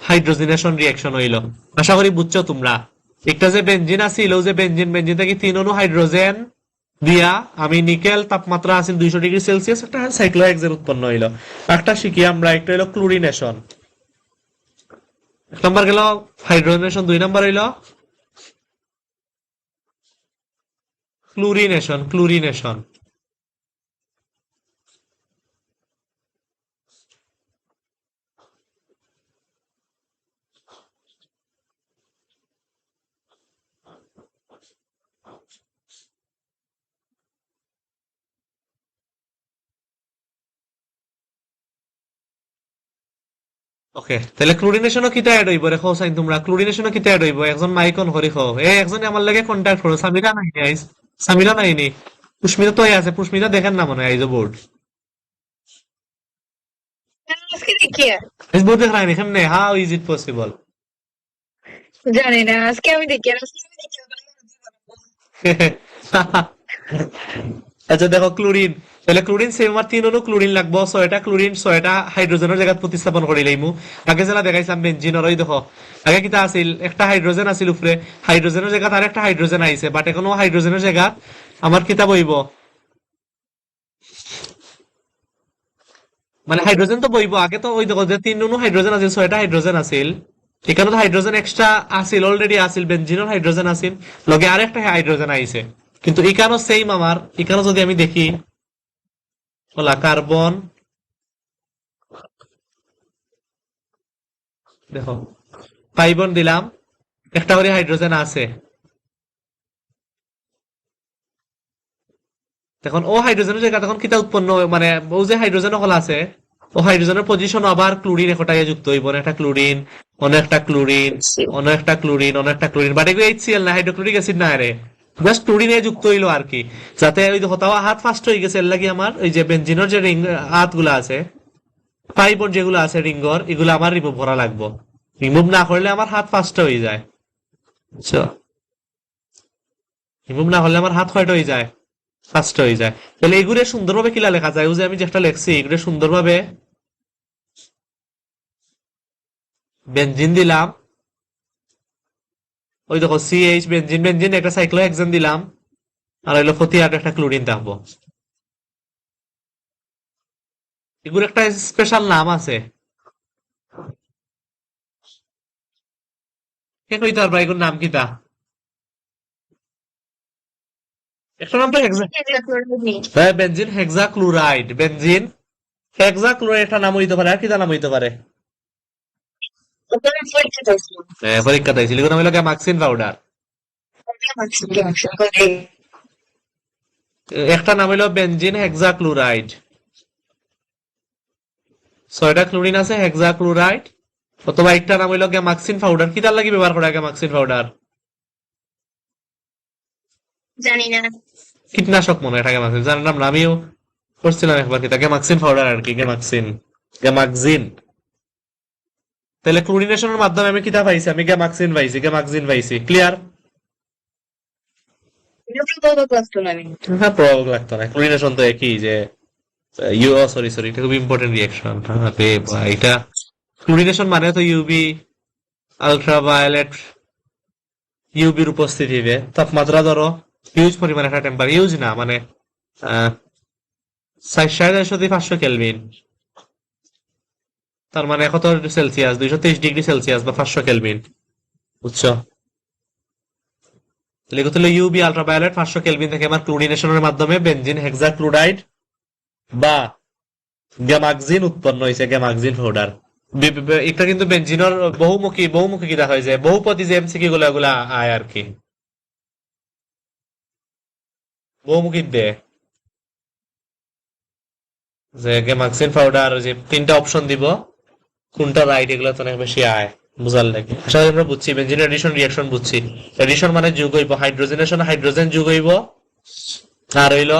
হাইড্রোজেনেশন রিঅ্যাকশন হইলো। আশা করি বুঝছো তোমরা। একটা যে বেনজিন আছিল, যে বেনজিন বেনজিন থেকে 3 অনু হাইড্রোজেন দিয়া আমি নিকেল তাপমাত্রা আছে 200°C, একটা সাইক্লোহেক্সেন উৎপন্ন হইলো। একটা শিখি আমরা, একটা হইলো ক্লোরিনেশন। 1 নম্বর গেল হাইড্রোজেনেশন, 2 নম্বর হইলো ক্লোরিনেশন। ক্লোরিনেশন ওকে, তাহলে ক্লোরিনেশনও কিতা এড হইব? রেখো সাইন তোমরা, ক্লোরিনেশনও কিতা এড হইব? একজন মাইকন হরি খো, একজনে আমার লাগে কন্ট্যাক্ট করো। সামিরা নাইনি আইস, সামিরা নাইনি, পুষ্মিতা তো আছে, পুষ্মিতা দেখেন না মনে হয় আইজ বোর্ড, আজকে দেখিয়ে আইজ বোর্ড দেখ রাইনি কেমনে? How is it possible? জানি না, আজকে আমি দেখি আচ্ছা দেখো, ক্লোরিন, তাহলে ক্লোরিন সেম আমার 3 অণু ক্লোরিন লাগবো, 6টা ক্লোরিন 6টা হাইড্রোজেনের জায়গাত প্রতিস্থাপন করে লইমু। আগে যেটা দেখাইছিলাম বেনজিনের, ওই দেখো আগে কিতা আছিল, একটা হাইড্রোজেন আছিল উপরে, হাইড্রোজেনের জায়গাত আর একটা হাইড্রোজেন আইছে, বাট এখন হাইড্রোজেনের জায়গাত আমার কিতা বইব, মানে হাইড্রোজেন তো বইব। আগে তো ওই দেখো যে 3 অণু হাইড্রোজেন আছিল, 6টা হাইড্রোজেন আছিল, এখানে তো হাইড্রোজেন এক্সট্রা আছিল, অলরেডি আছিল, বেনজিনের হাইড্রোজেন আছিল, লগে আরেকটা হাইড্রোজেন আইছে। কিন্তু এখানেও সেম আমার, এখানেও যদি আমি দেখি ওলা কার্বন, দেখো 5 বন্ড দিলাম, একটা করে হাইড্রোজেন আছে। তখন ও হাইড্রোজেনের জায়গা তখন কিতা উৎপন্ন মানে ও যে হাইড্রোজেন হল আছে, ও হাইড্রোজেনের পজিশন আবার ক্লোরিন একটাই যুক্ত হইব, একটা ক্লোরিন, অন্য একটা ক্লোরিন, অন্য একটা ক্লোরিন, অন্য একটা ক্লোরিন, বাট এগুলো HCl না, হাইড্রোক্লোরিক অ্যাসিড না রে, জাস্ট ক্লোরিনে যুক্ত হইলো আর কি, যাতে ওই হতাও হাত ফাস্ট হয়ে গেছে। এর লাগি আমার ওই যে বেনজিনের যে রিং হাত গুলা আছে, 5 বন্ড যেগুলো আছে রিঙ্গর, এগুলো আমার রিমুভ করা লাগবে। রিমুভ না করলে আমার হাত ফাস্ট হয়ে যায়, বুঝছো? রিমুভ না করলে আমার হাত কয়টা হয়ে যায়, ফার্স্ট হয়ে যায়। তাহলে এগুলো সুন্দরভাবে কিলা লেখা যায়, ওই যে আমি যেটা লেখছি এগুলো সুন্দরভাবে বেনজিন দিলাম, ওই দেখো CH বেনজিন, বেনজিন একটা সাইক্লোহেক্সেন দিলাম, আর হইলো প্রতি আর একটা ক্লোরিন থাকবো। এগুলো একটা স্পেশাল নাম আছে, কে কইতে পারবা এগুলোর নাম কিতা? একটা নাম তো হ্যাঁ, বেনজিন হেক্সাক্লোরাইড, বেনজিন হেক্সাক্লোরাইড একটা নাম হইতে পারে, আর কিতা নাম হইতে পারে? ওখানে পরীক্ষা দিয়েছিলাম। হ্যাঁ, পরীক্ষা দিয়েছিল, এগুলো নাম হইলো গ্যামাক্সিন পাউডার। একটা নাম হইলো বেনজিন হেক্সাক্লোরাইড, 6টা ক্লোরিন আছে হেক্সাক্লোরাইড, অথবা একটা নাম হইলো গ্যামাক্সিন পাউডার। কি তার লাগি ব্যবহার করা গ্যামাক্সিন পাউডার? জানি না। কীটনাশক মনে হয় এটা, গ্যামাক্সিন জানলাম না, আমিও করছিলাম একবার, কি গ্যামাক্সিন পাউডার আর কি, গ্যামাক্সিন, গ্যামাক্সিন। তাহলে ক্লোরিনেশনের মাধ্যমে আমি কিতা পাইছি, আমি গ্যামাক্সিন পাইছি, গ্যামাক্সিন পাইছি, ক্লিয়ার? এটা প্রবল লাগতো না আমি। হ্যাঁ, প্রয়োগ লাগতো না, ক্লোরিনেশন তো একই যে সরি সরি, এটা খুব ইম্পর্টেন্ট রিয়াকশন। এটা ক্লোরিনেশন মানে তো ইউবি, আলট্রাভায়োলেট, ইউবির উপস্থিতিতে তাপমাত্রা ধরো হিউজ পরিমাণে একটা টেম্পারেচার, হিউজ না মানে 450 কেলভিন, তার মানে কত সেলসিয়াস, 223 ডিগ্রি সেলসিয়াস বা 500 কেলভিন, বুঝছো? তাহলে কত হলো ইউবি আলট্রাভায়োলেট 500 কেলভিন থেকে আমার ক্লোরিনেশনের মাধ্যমে বেনজিন হেক্সাক্লোরাইড বা গ্যামাক্সিন উৎপন্ন হয়েছে, গ্যামাক্সিন পাউডার। এটা কিন্তু বেনজিনের বহুমুখী বহুমুখী কিটা হয় যে বহুপতি যে এমসিকিউ গুলা এগুলা আয় আর কি, বহুমুখী দে যে গ্যামাক্সিন পাউডার, যে 3টা অপশন দিব, কোনটা রাইট, এগুলো তো অনেক বেশি আয় বুঝার লাগে। আশা করি আমরা বুঝছি, বেনজিন এডিশন রিয়াকশন বুঝছি। এডিশন মানে যোগ হইব, হাইড্রোজেনের সঙ্গে হাইড্রোজেন যোগ হইব, আর হইল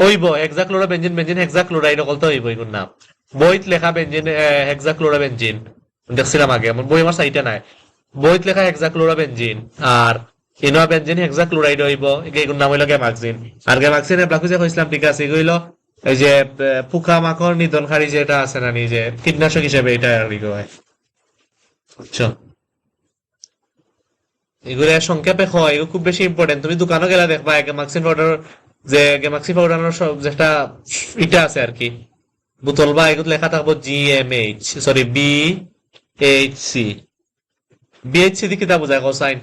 হইব হেক্সাক্লোরোবেনজিন, বেনজিন হেক্সাক্লোরাইড অকল তো হইব এগুলোর নাম। বইত লেখা বেনজিন হেক্সাক্লোরোবেনজিন দেখছিলাম আগে, আমার বই আমার সাইটে নাই, বইত লেখা হেক্সাক্লোরোবেনজিন, আর ইনোয়া বেনজিন হেক্সাক্লোরাইড হইব, এগুলোর নাম হইল গ্যামাক্সিন। আর গ্যামাক্সিন ব্লাকু যে কইছিলাম ঠিক আছে, এগুলো এই যে পোকা মাকড় নিধনকারী যেটা আছে না, যে কীটনাশক হিসেবে এটা আর কি হয়, বুঝছো? এগুলো সংক্ষেপে হয়, এগুলো খুব বেশি ইম্পর্টেন্ট। তুমি দোকানে গেলে দেখবা গ্যামাক্সিন পাউডার, যে গ্যামাক্সিন পাউডারের সব যেটা এটা আছে আর কি বোতল, বা এগুলো লেখা থাকবো GMH, সরি BHC। BHC দিয়ে কিতা বোঝায় cosine?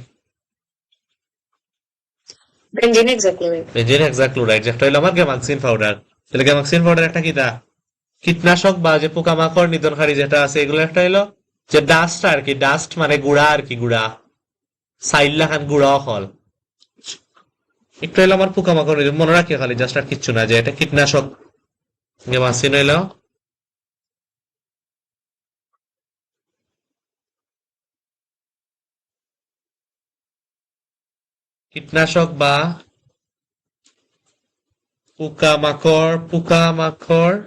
Benzene hexachloride. Benzene hexachloride, যেটা হইলো আমার গ্যামাক্সিন পাউডার। তাহলে গ্যামাক্সিন পাউডার একটা কিতা কীটনাশক বা যে পোকামাকড় নিধনকারী যেটা আছে, এগুলো একটা হইলো যে ডাস্ট আর কি, ডাস্ট মানে গুড়া আর কি, গুড়া সাইল্লা খান গুড়া ফল, একটু হইলো আমার পোকামাকড় মনে রাখি খালি, জাস্ট আর কিচ্ছু না, যে এটা কীটনাশক। গ্যামাক্সিন হইলো কীটনাশক বা পোকামাকড়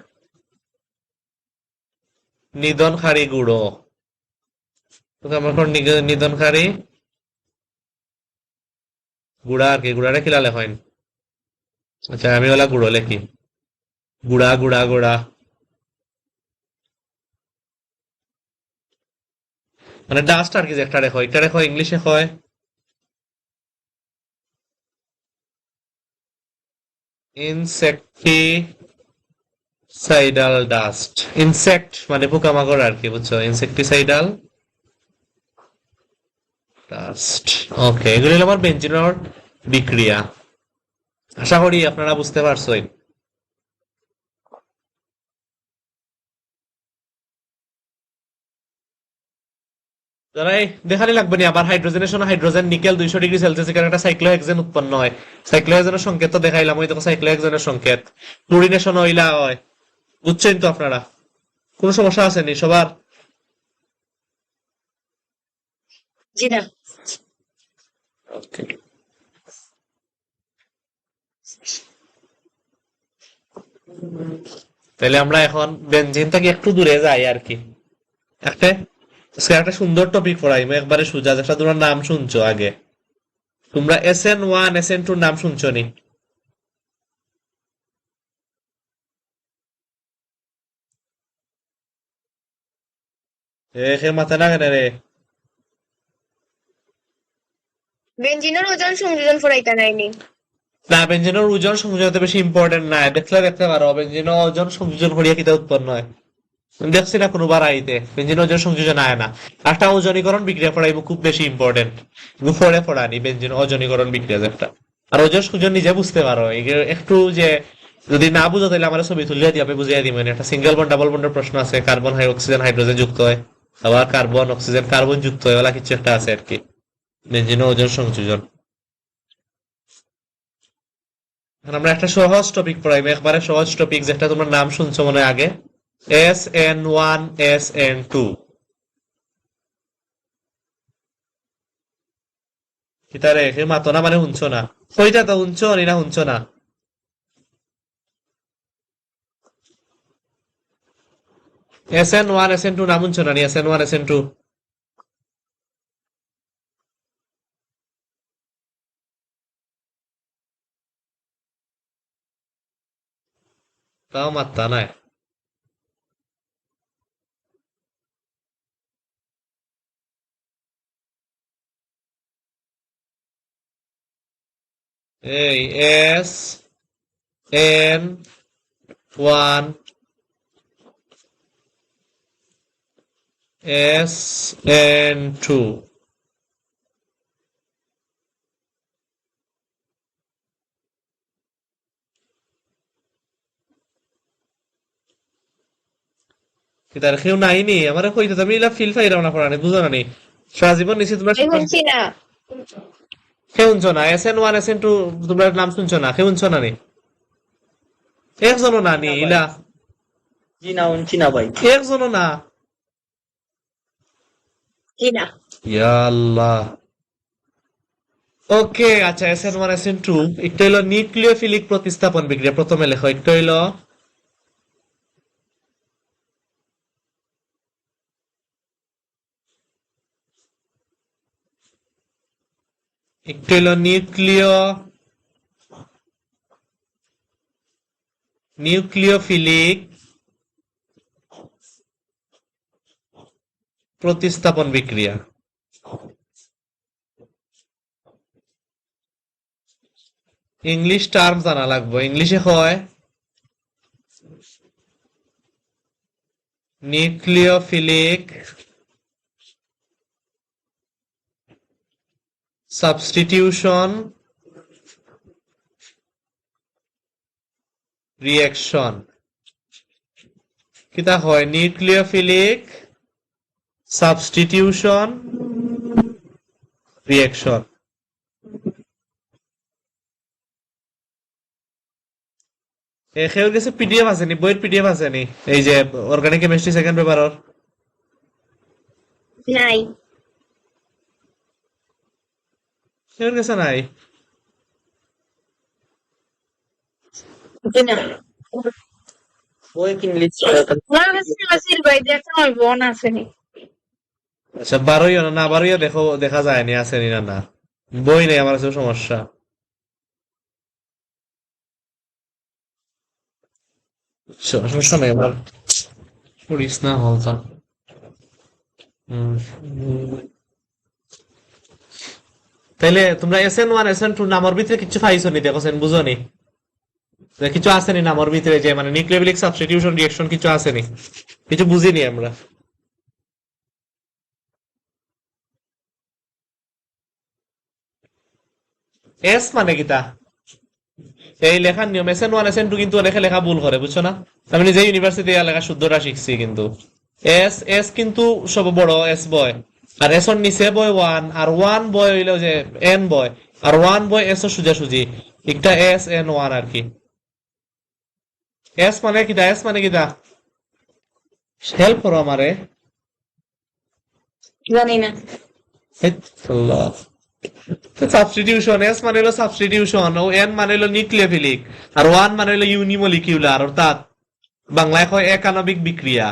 নিধনকারী গুঁড়ো, পোকামাকড় নিধনকারী গুড়া আর কি, গুড়াটা কিলা লেখেন? আচ্ছা আমি ওলা গুঁড়ো লেখি, গুড়া গুড়া গুড়া, মানে ডাস্ট আর কি, যে একটা রেখো, একটা রেখো ইংলিশে হয় ইনসেক্টিসাইডাল ডাস্ট। ইনসেক্ট মানে পোকামাকড় আর কি, বুঝছো, ইনসেক্টিসাইডাল ডাস্ট। ওকে, এগুলো হলো আমার বেঞ্জিনের বিক্রিয়া। আশা করি আপনারা বুঝতে পারছেন। যারা দেখানি লাগবে না আবার hydrogenation, hydrogen nickel 200 degree Celsius, এখানে একটা সাইক্লোহেক্সেন উৎপন্ন হয়। সাইক্লোহেক্সেনের সংকেত তো দেখাইলাম, ওই দেখো সাইক্লোহেক্সেনের সংকেত। ফ্লুরিনেশন হইলা হয়, বুঝছেন তো আপনারা? কোনো সমস্যা আছে নি সবার? জি না। ওকে, তাহলে আমরা এখন বেনজিন থেকে একটু দূরে যাই আর কি। একটা আজকে একটা সুন্দর টপিক পড়াইবো একবারে সোজা, যেটা তোমার নাম শুনছো আগে। তোমরা SN1 SN2 নাম শুনছো নি? এ মাথা না কেন রে? বেঞ্জিনের ওজন সংযোজন ফরাইতা নাইনি। না, বেঞ্জিনের ওজন সংযোজন এত বেশি ইম্পর্টেন্ট না, দেখলে দেখতে পারো বেঞ্জিনের ওজন সংযোজন করিয়া কিতা উৎপন্ন হয়। আমি দেখছি না কোনোবার আইতে বেঞ্জিন ওজন সংযোজন আয় না। একটা ওজনীকরণ বিক্রিয়া পড়াইবো, খুব বেশি ইম্পর্টেন্ট, পড়ে পড়ানি বেঞ্জিন ওজনীকরণ বিক্রিয়া যেটা। আর ওজন সংযোজন নিজে বুঝতে পারো, একটু যে যদি না বুঝো তাহলে আমার ছবি তুলিয়া দিয়ে বুঝিয়ে দিব। একটা সিঙ্গেল বন্ড ডাবল বন্ডের প্রশ্ন আছে, কার্বন হাই অক্সিজেন হাইড্রোজেন যুক্ত হয়, আবার কার্বন অক্সিজেন কার্বন যুক্ত হয়, ওলা কিছু একটা আছে আর কি, বেঞ্জিন ওজন সংযোজন। এখন আমরা একটা সহজ টপিক পড়াইবো, একবারে সহজ টপিক, যেটা তোমার নাম শুনছো মনে হয় আগে, SN1 SN2। কিতারে সে মাতো না মানে শুনছো না? কইটা তো শুনছো নি, না শুনছো না? SN1 SN2 নাম শুনছো না নি? SN1 SN2 তাও মাত্তা নাই। এই SN1 SN2 কিতারে কেউ নাই নি? আমার কইতে তুমি ইলা ফিল ফাইরাও না পড়ানি, বুঝো না নি? সারা জীবন নিছি তোমরা আমি শুনছি না। কেউ শুনছো না? SN1 SN2 তোমরা নাম শুনছো না? কেউ শুনছো না নি? একজনও না নি না ভাই, ইলা? জি না, উনছি না ভাই। একজনও না? জি না। ইয়া আল্লাহ। ওকে, আচ্ছা, SN1 SN2 একটা হইলো নিউক্লিওফিলিক প্রতিস্থাপন বিক্রিয়া, প্রথমে লেখো। একটা হইলো নিউক্লিওফিলিক প্রতিস্থাপন বিক্রিয়া। ইংলিশ টার্ম জানা লাগবে, ইংলিশে হয় নিউক্লিওফিলিক সাবস্টিটিউশন রিঅ্যাকশন। কিতা হয়? Nucleophilic substitution reaction. সেও গেছে পিডিএফ আছে নি? বইয়ের পিডিএফ আছে নি? এই যে অর্গানিক কেমিস্ট্রি সেকেন্ড পেপারর নাই। সেও গেছে নাই? জি না। বই কিনলি আমার কাছে আসিল ভাই, দেখো আমার বোন আসেনি। আচ্ছা, বারোইও না, না বারোইও দেখো, দেখা যায়নি আছে নি না। না, বই নেই আমার কাছে, সমস্যা। সমস্যা নেই, এবার করিস না হলতা। তাইলে তোমরা SN1 SN2 নামের ভিতরে কিছু পাইছো নি, দেখো বুঝো নি যে কিছু আসেনি নামের ভিতরে, যে মানে নিউক্লিওফিলিক সাবস্টিটিউশন রিঅ্যাকশন কিছু আসেনি, কিছু বুঝিনি আমরা। এস মানে কিতা, এই লেখার নিয়ম SN1 SN2 কিন্তু অনেকে লেখা ভুল করে, বুঝছো না? আমি নিজে ইউনিভার্সিটি লেখা শুদ্ধটা শিখছি, কিন্তু এস এস কিন্তু সব বড় এস বয়, আর এস এর নিচে বয় ওয়ান, আর ওয়ান বয় হইলো যে এন বয়, আর ওয়ান বয় এস ও সোজাসুজি একটা SN1 আর কি। এস মানে কিতা, এস মানে কিতা, হেল্প করো আমারে। জানি না। সাবস্টিটিউশন, এস মানে হলো সাবস্টিটিউশন, ও এন মানে হলো নিউক্লিওফিলিক, আর ওয়ান মানে হলো ইউনিমলিকিউলার, অর্থাৎ বাংলায় হয় একাণবিক বিক্রিয়া,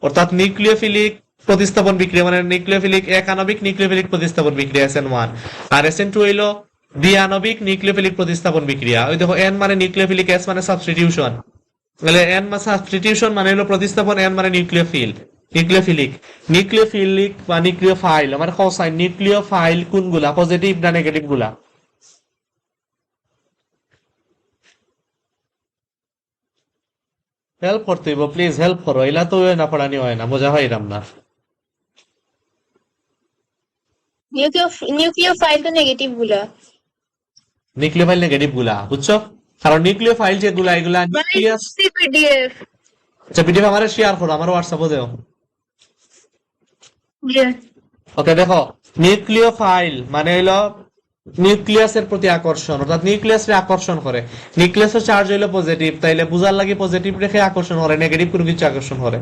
অর্থাৎ নিউক্লিওফিলিক প্রতিস্থাপন বিক্রিয়া, মানে নিউক্লিওফিলিক একাণবিক নিউক্লিওফিলিক প্রতিস্থাপন বিক্রিয়া SN1। আর SN2 হইলো দ্বিআণবিক নিউক্লিওফিলিক প্রতিস্থাপন বিক্রিয়া। ওই দেখো এন মানে নিউক্লিওফিলিক, এস মানে সাবস্টিটিউশন, তাহলে এন মানে সাবস্টিটিউশন মানে হলো প্রতিস্থাপন, এন মানে নিউক্লিওফিলিক। নিউক্লিওফিলিক বা নিউক্লিওফাইল আমার কোসাইন, নিউক্লিওফাইল কোনগুলা, পজিটিভ না নেগেটিভ গুলা? হেল্প করতে হইব, প্লিজ হেল্প করো, এলা তো না পড়ানি হয় না, বোঝা হয় এরাম না। নিউক্লিওফাইল তো নেগেটিভ গুলা, নিউক্লিওফাইল নেগেটিভ গুলা, বুঝছো? কারণ নিউক্লিওফাইল যেগুলা এগুলা মানে নিউক্লিয়াস। পিডিএফ। আচ্ছা পিডিএফ আমার শেয়ার করো, আমার হোয়াটসঅ্যাপে দেও। ইয়ে, ওকে দেখো, নিউক্লিওফাইল মানে হইলো নিউক্লিয়াসের প্রতি আকর্ষণ, অর্থাৎ নিউক্লিয়াসকে আকর্ষণ করে। নিউক্লিয়াসের চার্জ হইলো পজিটিভ, তাইলে বুঝার লাগে পজিটিভ রেখে আকর্ষণ করে, নেগেটিভ কোনো কিছু আকর্ষণ করে।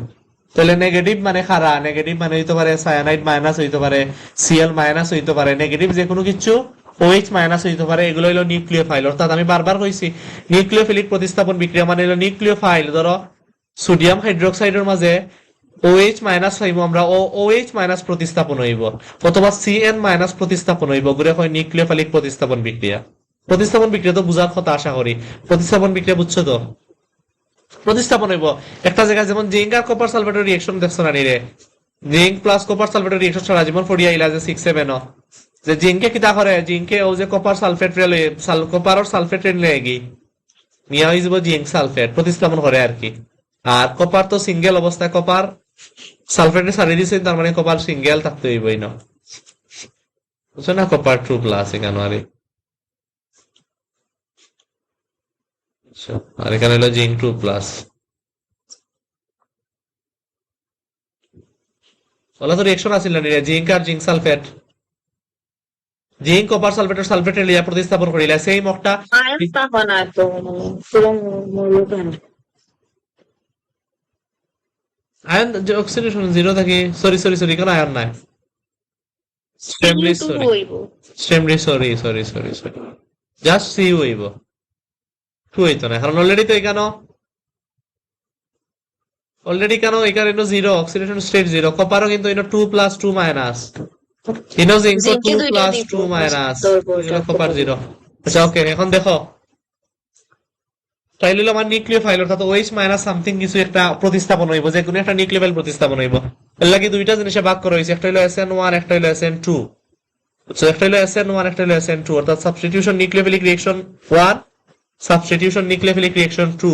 তাহলে নেগেটিভ মানে খারা, নেগেটিভ মানে হইতে পারে সায়ানাইড মাইনাস হইতে পারে, Cl মাইনাস হইতে পারে, নেগেটিভ যে কোনো কিছু OH মাইনাস হইতে পারে, এগুলো হইলো নিউক্লিওফাইল। অর্থাৎ আমি বারবার কইছি নিউক্লিওফিলিক প্রতিস্থাপন বিক্রিয়া মানে হইলো নিউক্লিওফাইল। ধরো সোডিয়াম হাইড্রোক্সাইডের মাঝে OH মাইনাস হইব, আমরা OH মাইনাস প্রতিস্থাপন হইব, অথবা CN মাইনাস প্রতিস্থাপন হইব, ঘুরে হয় নিউক্লিওফিলিক প্রতিস্থাপন বিক্রিয়া। প্রতিস্থাপন বিক্রিয়া তো বুঝার কথা আশা করি, প্রতিস্থাপন বিক্রিয়া বুঝছো তো? প্রতিস্থাপন হইব একটা জায়গায়, যেমন জিঙ্ক আর কপার সালফেটের রিঅ্যাকশন দেখছো না নিরে, জিঙ্ক প্লাস কপার সালফেটের রিঅ্যাকশন সারা জীবন ফড়িয়া ইলা যে 6-7 যে জিঙ্কে কিতা করে, জিঙ্কে ও যে কপার সালফেট রে কপার আর সালফেট রে লাগি নিয়া হয়ে যাব জিঙ্ক সালফেট প্রতিস্থাপন করে আর কি। আর কপার তো সিঙ্গেল অবস্থায় কপার সালফেটে ছাড়ি দিছে, তার মানে কপার সিঙ্গেল থাকতে হইবই না, বুঝছো না? কপার ট্রু প্লাস এখানে আর এখানে হলো জিঙ্ক ট্রু প্লাস। ওলা তো রিঅ্যাকশন আছিল না জিঙ্ক আর জিঙ্ক সালফেট, জিঙ্ক কপার সালফেটের সালফেটে লিয়া প্রতিস্থাপন করিলা সেই মকটা। আয়ন পাবো না তো, মানে পুরো মূল্য কেন? আয়ন যে অক্সিডেশন জিরো থাকে, সরি সরি সরি, কেন আয়ন নাই? স্ট্রেমলি টু সরি, হইব। স্ট্রেমলি sorry sorry sorry sorry, just সি হইব, টু হইতো না, কারণ অলরেডি তো এখানে এখানে জিরো অক্সিডেশন স্টেট জিরো, কপারও কিন্তু এটা 2 প্লাস 2 মাইনাস, ইনো জিঙ্ক জিঙ্কে 2 দুইটা প্লাস দিব, 2 মাইনাস, দরকার কপার জিরো। আচ্ছা ওকে, এখন দেখো তাইলে হলো আমার নিউক্লিওফাইল, অর্থাৎ OH মাইনাস সামথিং কিছু একটা প্রতিস্থাপন হইব, যে কোনো একটা নিউক্লিওফাইল প্রতিস্থাপন হইব। এর লাগি দুইটা জিনিসে ভাগ করা হয়েছে, একটা হলো SN1 একটা হলো SN2। সো একটা হলো SN1 একটা হলো SN2, অর্থাৎ substitution nucleophilic reaction 1, substitution nucleophilic reaction 2।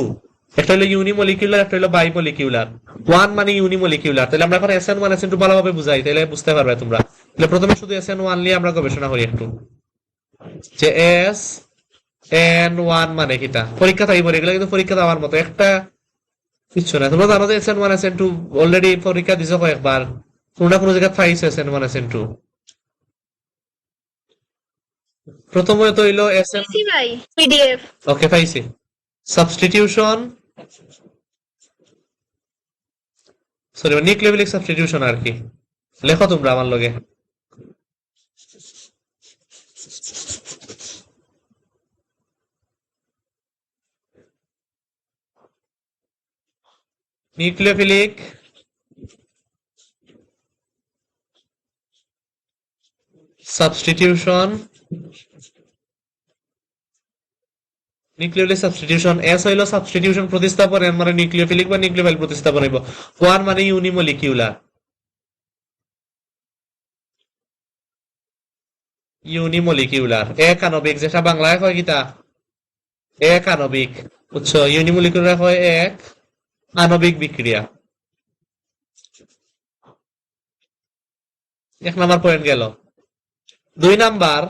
একটা হলো ইউনিমলিকিউলার, একটা হলো বাইমলিকিউলার। 1 মানে ইউনিমলিকিউলার, তাহলে আমরা এখন SN1 SN2 ভালোভাবে বুঝাই, তাহলে বুঝতে পারবে তোমরা। তাহলে প্রথমে শুধু SN1 নিয়ে আমরা গবেষণা করি একটু, যে SN1 মানে কিটা, পরীক্ষা থাকবে, এগুলো কিন্তু পরীক্ষা দেওয়ার মতো একটা কিছু না। তোমরা জানো যে SN1 SN2 অলরেডি পরীক্ষা দিছো কয়েকবার, কোনো না কোনো জায়গায় পাইছো SN1 SN2। প্রথমত হইলো SN, পাইছি ভাই, পিডিএফ। ওকে পাইছি। সাবস্টিটিউশন, সরি নিউক্লিওফিলিক সাবস্টিটিউশন আর কি, লেখো তোমরা আমার লগে। Nucleophilic substitution nucleophilic substitution, S হইল সাবস্টিটিউশন প্রতিস্থাপন, এন মানে নিউক্লিওফিলিক বা নিউক্লিওফাইল প্রতিস্থাপন হইব, ওয়ান মানে ইউনিমলিকিউলার। ইউনিমলিকিউলার এক আণবিক, যেটা বাংলায় কয় কিতা এক আণবিক, বুঝছো? ইউনিমলিকুলার হয় এক আণবিক বিক্রিয়া। এক নাম্বার পয়েন্ট গেল। 2 নাম্বার,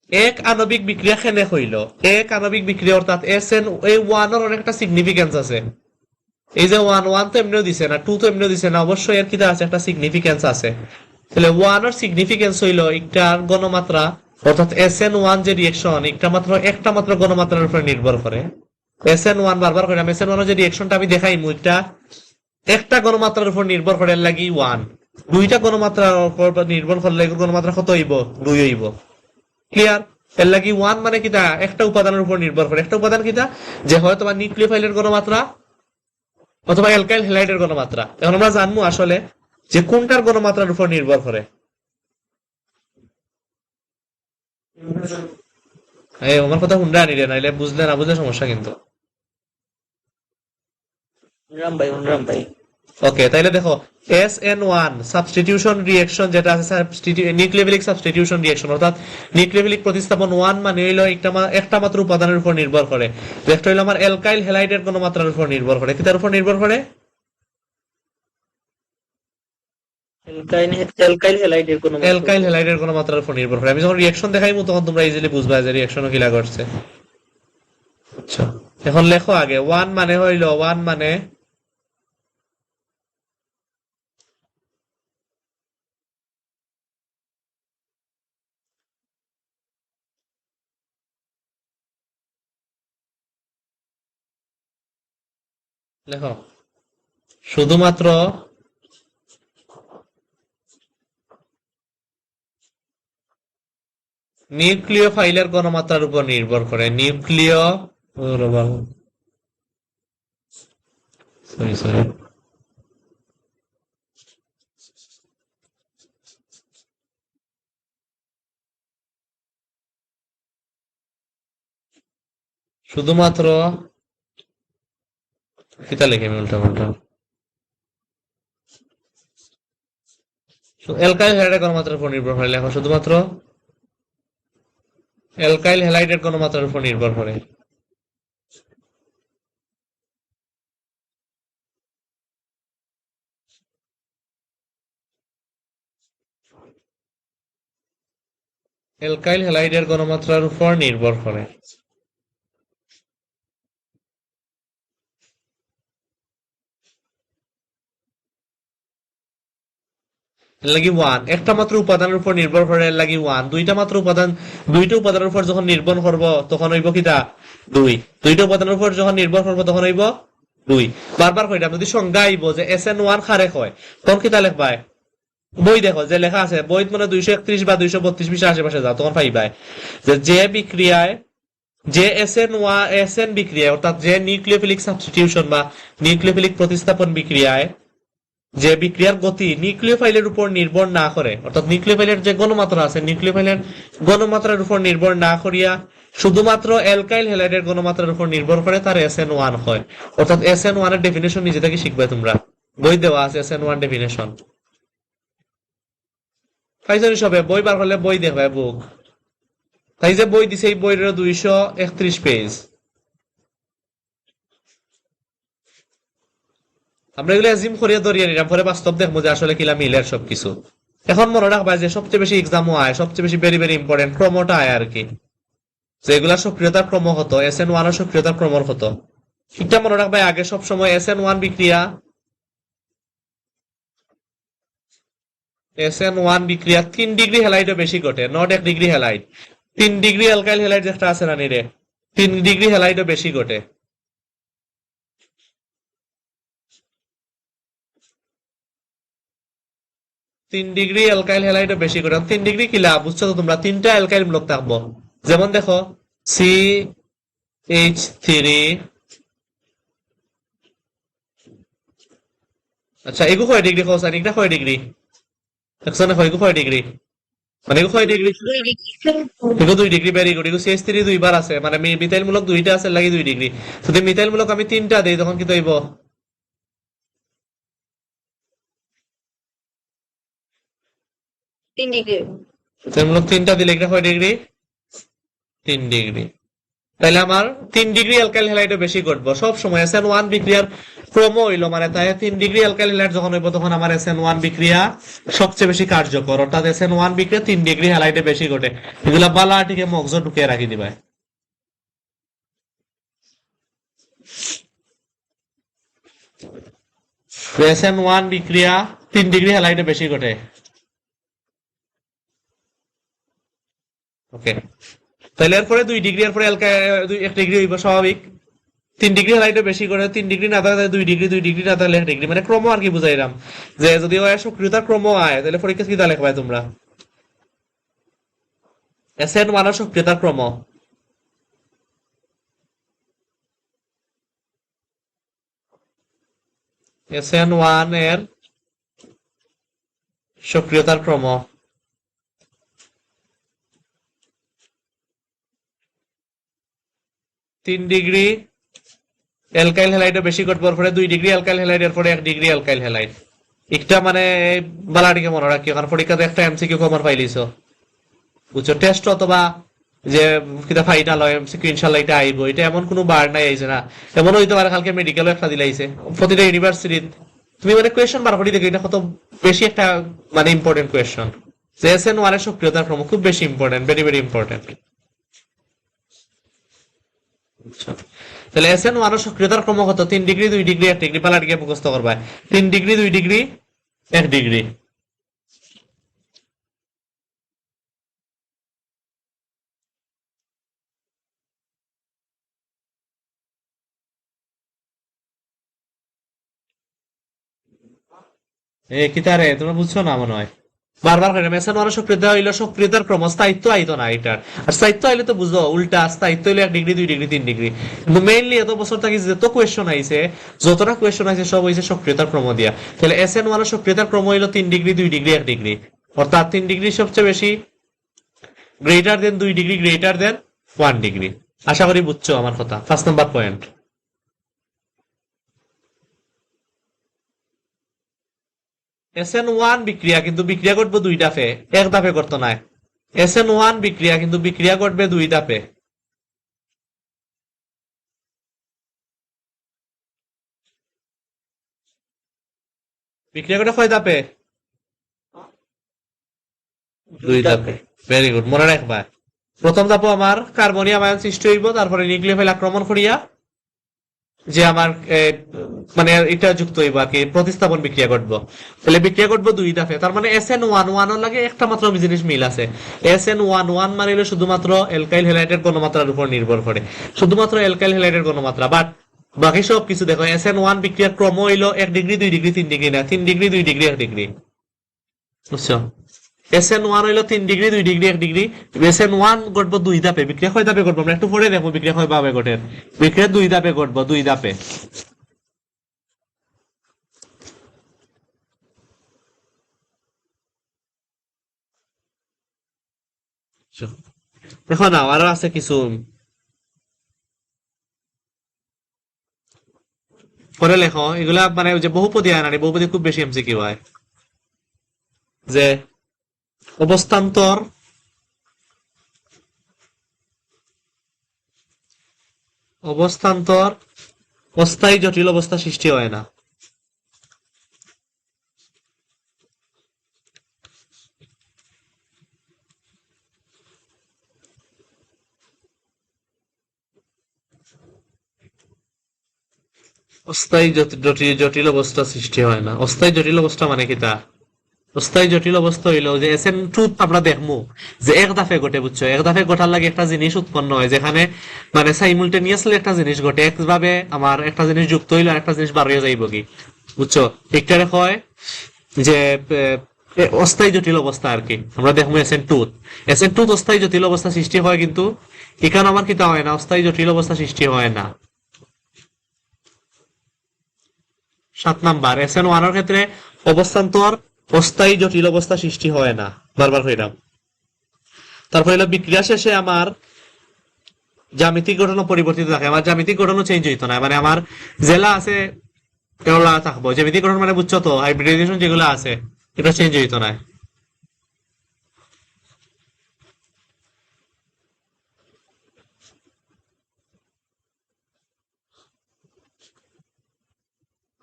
এক আণবিক বিক্রিয়া কেনে হইল? এক আণবিক বিক্রিয়া অর্থাৎ এসএন, এই ওয়ানের অনেকটা সিগনিফিকেন্স আছে। এই যে ওয়ান, ওয়ান তো এমনিও দিছে না, টু তো এমনিও দিছে না, অবশ্যই এর কিটা আছে, একটা সিগনিফিকেন্স আছে। তাহলে ওয়ানের সিগনিফিকেন্স হইল একটার গণমাত্রা, অর্থাৎ SN1 যে রিয়েকশন একটা মাত্র গণমাত্রার উপর নির্ভর করে। SN1 বারবার কইলাম, SN1 এর যে রিয়েকশনটা আমি দেখাইমু, একটা গণমাত্রার উপর নির্ভর করে, এর লাগি 1। দুইটা গণমাত্রার উপর নির্ভর করলে এগুলোর গণমাত্রা কত হইব? 2 হইব। ক্লিয়ার? এর লাগি 1 মানে কিটা একটা উপাদানের উপর নির্ভর করে। একটা উপাদান কিটা? যে হয় তোমার নিউক্লিওফাইলের গণমাত্রা অথবা অ্যালকাইল হ্যালাইডের গণমাত্রা। এখন আমরা জানবো আসলে যে কোনটার গণমাত্রার উপর নির্ভর করে। আমার কথা হুন্ডা আনিলে, নাইলে বুঝলে না বুঝলে সমস্যা কিন্তু। উনরাম ভাই। ওকে, তাইলে দেখো SN1 সাবস্টিটিউশন রিঅ্যাকশন যেটা আছে, নিউক্লিওফিলিক সাবস্টিটিউশন রিঅ্যাকশন, অর্থাৎ নিউক্লিওফিলিক প্রতিস্থাপন 1 মানে হইলো একটা মাত্র উপাদানের উপর নির্ভর করে। একটা হইলো আমার অ্যালকাইল হ্যালাইডের গণমাত্রার উপর নির্ভর করে। কিটার উপর নির্ভর করে? অ্যালকাইল হ্যালাইডের কোনো অ্যালকাইল হ্যালাইডের গণমাত্রার উপর নির্ভর করে। আমি যখন রিঅ্যাকশন দেখাইবো তখন তোমরা ইজিলি বুঝবা যে রিঅ্যাকশনও কিলা করছে। আচ্ছা, এখন লেখো আগে 1 মানে হইলো, 1 মানে লেখো শুধুমাত্র নিউক্লিওফাইলের গণমাত্রার উপর নির্ভর করে। সরি শুধুমাত্র কিতা লিখে আমি উল্টা পাল্টা, অ্যালকাইল হ্যালাইডের গণমাত্রার উপর নির্ভর করে। লেখো শুধুমাত্র অ্যালকাইল হ্যালাইডের গণমাত্রার উপর নির্ভর করে। অ্যালকাইল হ্যালাইডের গণমাত্রার উপর নির্ভর করে। লাগি 1 একটা মাত্র উপাদানের উপর নির্ভর করে, লাগি 1। দুইটা উপাদানের উপর যখন নির্ভর করব তখন হইব কিটা 2। দুইটা উপাদানের উপর যখন নির্ভর করব তখন হইব 2। বারবার কইতাম, যদি সংজ্ঞা আইব যে SN1 খারে হয় তখন কিটা লিখবাই? বই দেখো যে লেখা আছে, বই মানে 231 বা 232 পৃষ্ঠার আশেপাশে যাও, তখন পাইবাই যে বিক্রিয়ায়, যে SN বিক্রিয়ায়, অর্থাৎ যে নিউক্লিওফিলিক সাবস্টিটিউশন বা নিউক্লিওফিলিক প্রতিস্থাপন বিক্রিয়ায় যে বিক্রিয়ার গতি নিউক্লিওফাইলের উপর নির্ভর না করে, অর্থাৎ নিউক্লিওফাইলের যে গণমাত্রা আছে, নিউক্লিওফাইলের গণমাত্রার উপর নির্ভর না করিয়া শুধুমাত্র অ্যালকাইল হ্যালাইডের গণমাত্রার উপর নির্ভর করে, তার SN1 হয়। অর্থাৎ SN1 এর ডেফিনেশন নিজে থেকে শিখবে তোমরা, বই দেওয়া আছে SN1 ডেফিনেশন। পাইছনি সবে? বই বার করলে বই দেখবে, বুক। তাই যে বই দিছে, এই বইয়ের 231 পেজ। আমরা এগুলো অ্যাজিম করিয়া ধরিয়ে নিলাম, পরে বাস্তব দেখবো যে আসলে কিলা মিলের সবকিছু। এখন মনে রাখবা যে সবচেয়ে বেশি এক্সামও আয়, সবচেয়ে বেশি ভেরি ভেরি ইম্পর্টেন্ট ক্রমটা আয় আর কি, যে এগুলা সক্রিয়তার ক্রম হতো, SN1 এর সক্রিয়তার ক্রম হতো। ঠিকটা মনে রাখবা, আগে সবসময় SN1 বিক্রিয়া 3 ডিগ্রি হ্যালাইডও বেশি ঘটে, not 1 degree halide. 3 degree alkyl halide যেটা আছে না নিরে, 3 ডিগ্রি হ্যালাইডও বেশি ঘটে। 3 ডিগ্রি অ্যালকাইল হ্যালাইডও বেশি ঘটে। 3 ডিগ্রি কিলা বুঝছো তো তোমরা? 3টা অ্যালকাইল মূলক থাকবো। যেমন দেখো CH3, আচ্ছা এগু কয় ডিগ্রি খোঁজ, আর এটা কয় ডিগ্রি দেখছো না? এগু কয় ডিগ্রি? মানে কয় ডিগ্রি? 2 ডিগ্রি। এগো 2 ডিগ্রি, ভেরি গুড। এগো CH3 দুইবার আছে, মানে মিথাইল মূলক দুইটা আছে লাগি 2 ডিগ্রি। যদি মিথাইল মূলক আমি 3টা দেই তখন কি হইব? 3 ডিগ্রি। মিথাইল মূলক 3টা দিলে এটা কয় ডিগ্রি? 3 ডিগ্রি। তাহলে আমার 3 ডিগ্রি অ্যালকাইল হ্যালাইডে বেশি ঘটবো সব সময়। SN1 বিক্রিয়ার ক্রম হইলো, মানে তাই 3 ডিগ্রি অ্যালকাইল হ্যালাইড যখন হইব তখন আমার SN1 বিক্রিয়া সবচেয়ে বেশি কার্যকর, অর্থাৎ SN1 বিক্রিয়া 3 ডিগ্রি হ্যালাইডে বেশি ঘটে। এগুলা বালাটিকে মগজ ঢুকিয়ে রাখি দিবা। SN1 বিক্রিয়া 3 ডিগ্রি হ্যালাইডে বেশি ঘটে। ওকে, তাহলে এরপরে 2 ডিগ্রি, এরপরে 1 ডিগ্রি হইব স্বাভাবিক। 3 ডিগ্রি হ্যালাইডে বেশি করে, 3 ডিগ্রি না থাকলে 2 ডিগ্রি, 2 ডিগ্রি না থাকলে 1 ডিগ্রি, মানে ক্রম আর কি বুঝাইলাম। যে যদি ওই সক্রিয়তার ক্রম আয় তাহলে পরীক্ষা কি লিখবা তোমরা? SN1 এর সক্রিয়তার ক্রম। SN1 এর সক্রিয়তার ক্রম। 3 ডিগ্রি অ্যালকাইল হ্যালাইডে বেশি ঘটবার পরে 2 ডিগ্রি অ্যালকাইল হ্যালাইড, এরপরে 1 ডিগ্রি অ্যালকাইল হ্যালাইড। একটা মানে বালাটিকে মনে রাখিও, কারণ পরীক্ষাতে একটা MCQ কমন পাইলিছো, বুঝছো? টেস্ট অথবা যে কিতা ফাইনাল হয় MCQ ইনশাআল্লাহ এটা আইব। এটা এমন কোনো বার নাই আইছে না, এমন হইতে পারে কালকে মেডিকেলও একটা দিলাইছে। প্রতিটা ইউনিভার্সিটি তুমি মানে কোয়েশ্চন বার করে দেখো, এটা কত বেশি একটা মানে ইম্পর্টেন্ট কোয়েশ্চন। যে SN1 এর সক্রিয়তার ক্রম খুব বেশি ইম্পর্টেন্ট, ভেরি ভেরি ইম্পর্টেন্ট। তাহলে SN1 এর সক্রিয়তার ক্রম কত? 3 ডিগ্রি, 2 ডিগ্রি, 1 ডিগ্রি। পালাটিকে মুখস্থ করবা। 3 ডিগ্রি, 2 ডিগ্রি, 1 ডিগ্রি। কিতারে তোমরা বুঝছো না মনে হয়, বারবার করে SN1 এর সক্রিয়তা হইলো সক্রিয়তার ক্রম, স্থায়িত্ব আইতো না এটার। আর স্থায়িত্ব আইলে তো বুঝো উল্টা, স্থায়িত্ব হইলে 1 ডিগ্রি, 2 ডিগ্রি, 3 ডিগ্রি। কিন্তু মেইনলি এত বছর থাকি যত কোয়েশ্চন আইছে, যতটা কোয়েশ্চন আইছে সব হইছে সক্রিয়তার ক্রম দিয়া। তাহলে SN1 এর সক্রিয়তার ক্রম হইলো 3 ডিগ্রি, 2 ডিগ্রি, 1 ডিগ্রি। অর্থাৎ 3 ডিগ্রি সবচেয়ে বেশি, greater than 2 degree, greater than 1 degree. আশা করি বুঝছো আমার কথা। 5 নাম্বার পয়েন্ট। SN1 বিক্রিয়া কিন্তু বিক্রিয়া ঘটবে 2 ধাপে, 1 ধাপে করতো না। SN1 বিক্রিয়া কিন্তু বিক্রিয়া ঘটবে 2 ধাপে। বিক্রিয়া ঘটে কয় ধাপে? 2 ধাপে। ভেরি গুড, মনে রাখবা। প্রথম ধাপে আমার কার্বনিয়াম আয়ন সৃষ্টি হইব, তারপরে নিউক্লিওফাইল আক্রমণ করিয়া যে আমার মানে এটা যুক্ত হইব আর কি, প্রতিস্থাপন বিক্রিয়া ঘটবো। তাহলে বিক্রিয়া ঘটবো 2 ধাপে। তার মানে SN11 এর লাগে একটা মাত্র জিনিস মিল আছে। SN11 মানে হলো শুধুমাত্র অ্যালকাইল হ্যালাইডের ঘনমাত্রার উপর নির্ভর করে, শুধুমাত্র অ্যালকাইল হ্যালাইডের ঘনমাত্রা। বাট বাকি সব কিছু দেখো, SN1 বিক্রিয়ার ক্রম হইলো 1 ডিগ্রি, 2 ডিগ্রি, 3 ডিগ্রি না, 3 ডিগ্রি, 2 ডিগ্রি, 1 ডিগ্রি। বুঝছো? SN1 হইলো 3 ডিগ্রি, 2 ডিগ্রি, 1 ডিগ্রি। SN1 ঘটবো 2 ধাপে। বিক্রিয়া কয় ধাপে ঘটবো আমরা একটু পরে দেখবো, বিক্রিয়া কয় ভাবে ঘটে। বিক্রিয়া 2 ধাপে ঘটবো, 2 ধাপে। দেখো না আরো আছে কিছু, পরে লেখো এগুলা, মানে যে বহুপদী আয়ন, বহুপদী খুব বেশি MCQ হয়। যে অবস্থান্তর অবস্থান্তর অস্থায়ী জটিল অবস্থা সৃষ্টি হয় না। অস্থায়ী জটিল অবস্থা সৃষ্টি হয় না। অস্থায়ী জটিল অবস্থা মানে কি তা? অস্থায়ী জটিল অবস্থা হইলো যে SN2 আমরা দেখবো যে 1 ধাপে ঘটে, বুঝছো? 1 ধাপে ঘটার লাগে একটা জিনিস উৎপন্ন হয়, যেখানে মানে সাইমুলটেনিয়াসলি একটা জিনিস ঘটে। একভাবে আমার একটা জিনিস যুক্ত হইলো আর একটা জিনিস বার হয়ে যাইব কি, বুঝছো? একটারে হয় যে অস্থায়ী জটিল অবস্থা আর কি। আমরা দেখবো SN2 অস্থায়ী জটিল অবস্থা সৃষ্টি হয়, কিন্তু এখানে আমার কিতা হয় না, অস্থায়ী জটিল অবস্থা সৃষ্টি হয় না। 7 নাম্বার, SN1 এর ক্ষেত্রে অবস্থান্তর অস্থায়ী জটিল অবস্থা সৃষ্টি হয় না। বারবার কইরাম, তারপর হলো বিক্রিয়া শেষে আমার জ্যামিতিক গঠনও পরিবর্তিত থাকে, আমার জ্যামিতিক গঠনও চেঞ্জ হইতো না, মানে আমার জেলা আছে এগুলা থাকবো, জ্যামিতিক গঠন মানে বুঝছো তো, হাইব্রিডাইজেশন যেগুলো আছে এটা চেঞ্জ হইতো না।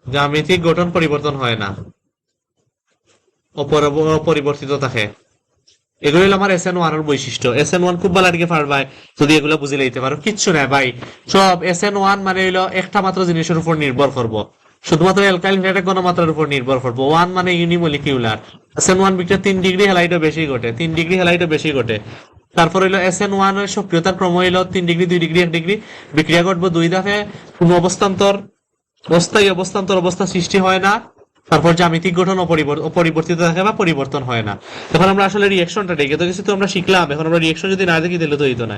জ্যামিতিক গঠন পরিবর্তন হয় না, অপরিবর্তিত থাকে। এগুলো হলো আমার SN1 এর বৈশিষ্ট্য। SN1 খুব ভালো দিকে পারবাই যদি এগুলো বুঝে লইতে পারো, কিচ্ছু নাই ভাই। সব SN1 মানে হইলো একটা মাত্র জিনিসের উপর নির্ভর করবো, শুধুমাত্র অ্যালকাইল হাইড্রেট ঘনমাত্রার উপর নির্ভর করবো। 1 মানে ইউনিমলিকিউলার। SN1 বিক্রিয়া 3 ডিগ্রি হ্যালাইডও বেশি ঘটে, 3 ডিগ্রি হ্যালাইডও বেশি ঘটে। তারপর হইলো SN1 এর সক্রিয়তার ক্রম হইলো 3 ডিগ্রি, 2 ডিগ্রি, 1 ডিগ্রি। বিক্রিয়া ঘটবো 2 ধাপে, কোনো অবস্থান্তর, অস্থায়ী অবস্থান্তর অবস্থা সৃষ্টি হয় না। তারপর জ্যামিতিক গঠন অপরিবর্তিত থাকে বা পরিবর্তন হয় না। এখন আমরা আসলে রিয়েকশনটা দেখি, তো কিছু তো আমরা শিখলাম, এখন আমরা রিয়েকশন যদি না দেখি তাহলে তো হইতো না।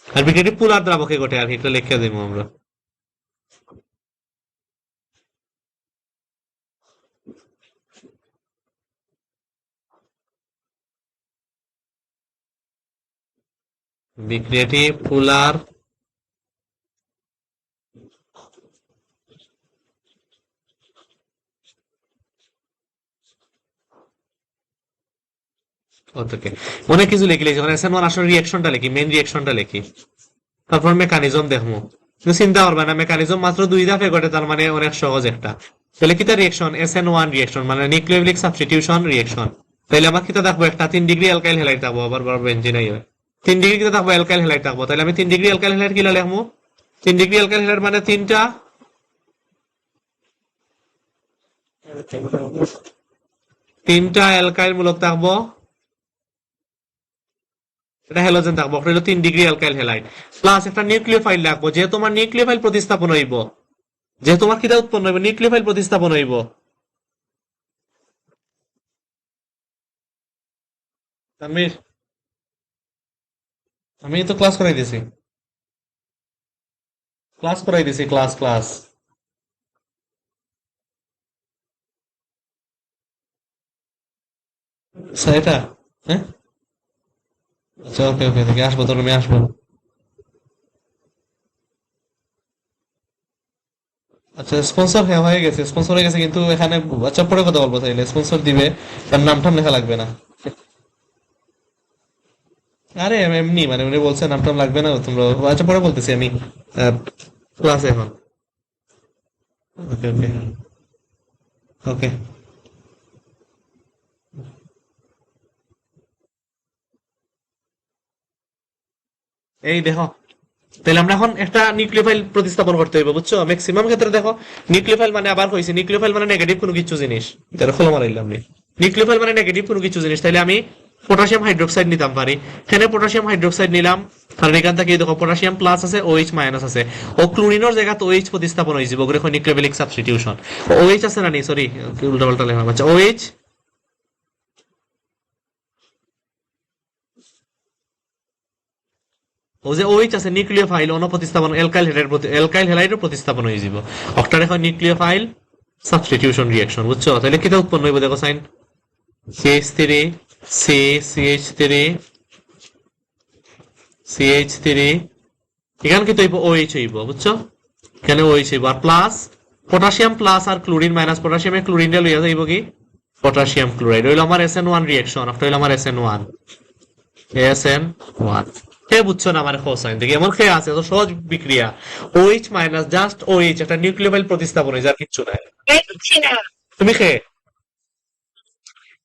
আর বিক্রিয়াটি পোলার দ্রাবকে ঘটে আর কি, একটা লেখা দেবো আমরা। বিক্রিয়াটি পোলার ওকে, অনেক কিছু লিখি, যখন SN1 আসলে রিয়েকশনটা লিখি, মেইন রিয়েকশনটা লিখি, তারপর মেকানিজম দেখবো। কিন্তু চিন্তা করবে না, মেকানিজম মাত্র 2 ধাপে ঘটে, তার মানে অনেক সহজ একটা। তাহলে কিতা রিয়েকশন, SN1 রিয়েকশন মানে নিউক্লিওফিলিক সাবস্টিটিউশন রিয়েকশন। তাহলে আমার কিতা দেখবো, একটা 3 ডিগ্রি অ্যালকাইল হ্যালাইড থাকবো, আবার বেঞ্জিন আই হয় 3 ডিগ্রি কিতা থাকবো, অ্যালকাইল হ্যালাইড থাকবো। তাহলে আমি 3 ডিগ্রি অ্যালকাইল হ্যালাইড কিলা লিখবো, 3 ডিগ্রি অ্যালকাইল হ্যালাইড মানে তিনটা অ্যালকাইল মূলক থাকবো, এটা হ্যালোজেন থাকবো, এটা হলো 3 ডিগ্রি অ্যালকাইল হ্যালাইড। প্লাস একটা নিউক্লিওফাইল রাখবো, যে তোমার নিউক্লিওফাইল প্রতিস্থাপন হইব, যে তোমার কিতা উৎপন্ন হইব, নিউক্লিওফাইল প্রতিস্থাপন হইব। তানভীর, আমি তো ক্লাস করাই দিছি, ক্লাস ক্লাস। স্যার এটা, হ্যাঁ আচ্ছা ওকে ওকে, দেখে আসবো, তোর রুমে আসবো। আচ্ছা স্পন্সর হ্যাঁ হয়ে গেছে, স্পন্সর হয়ে গেছে, কিন্তু এখানে আচ্ছা পরে কথা বলবো, তাইলে স্পন্সর দিবে, তার নাম টাম লেখা লাগবে না। আরে এমনি মানে উনি বলছে নাম টাম লাগবে না, তোমরা আচ্ছা পরে বলতেছি আমি, ক্লাসে এখন। ওকে ওকে ওকে। এই দেখো, তাহলে আমরা এখন একটা নিউক্লিওফাইল প্রতিস্থাপন করতে হইব, বুঝছো? ম্যাক্সিমাম ক্ষেত্রে দেখো নিউক্লিওফাইল মানে, আবার কইছি নিউক্লিওফাইল মানে নেগেটিভ কোনো কিছু জিনিস, তাহলে খোলা মারাইলাম আমি। নিউক্লিওফাইল মানে নেগেটিভ কোনো কিছু জিনিস, তাইলে আমি পটাশিয়াম হাইড্রোক্সাইড নিতাম পারি। এখানে পটাশিয়াম হাইড্রোক্সাইড নিলাম, কারণ এখান থেকে দেখো পটাশিয়াম প্লাস আছে, OH মাইনাস আছে, ও ক্লোরিনের জায়গায় OH প্রতিস্থাপন হয়ে যাবে, ওগুলো নিউক্লিওফিলিক সাবস্টিটিউশন। OH আছে না, নেই সরি উল্টা পাল্টা লেখা, আচ্ছা OH, ও যে OH আছে নিউক্লিওফাইল অন্য প্রতিস্থাপন, অ্যালকাইল হ্যালাইডের প্রতিস্থাপন হয়ে যাব। অক্টার এখন নিউক্লিওফাইল সাবস্টিটিউশন রিঅ্যাকশন, বুঝছো? তাহলে কিটা উৎপন্ন হইব, দেখো sign CH3 C CH3 CH3, এখানে কিন্তু হইব OH হইব, বুঝছো? এখানে OH হইব, আর প্লাস পটাশিয়াম প্লাস আর ক্লোরিন মাইনাস, পটাশিয়ামে ক্লোরিনটা লইয়া যাইব কি পটাশিয়াম ক্লোরাইড, হইলো আমার SN1 রিঅ্যাকশন, একটা হইলো আমার SN1 হে বুঝছো না আমার হোসাইন দেখি এমন খেয়ে আছে, তো সহজ বিক্রিয়া। OH মাইনাস জাস্ট OH একটা নিউক্লিওফাইল প্রতিস্থাপন হয়েছে, আর কিচ্ছু নাই। বুঝছি না। তুমি খেয়ে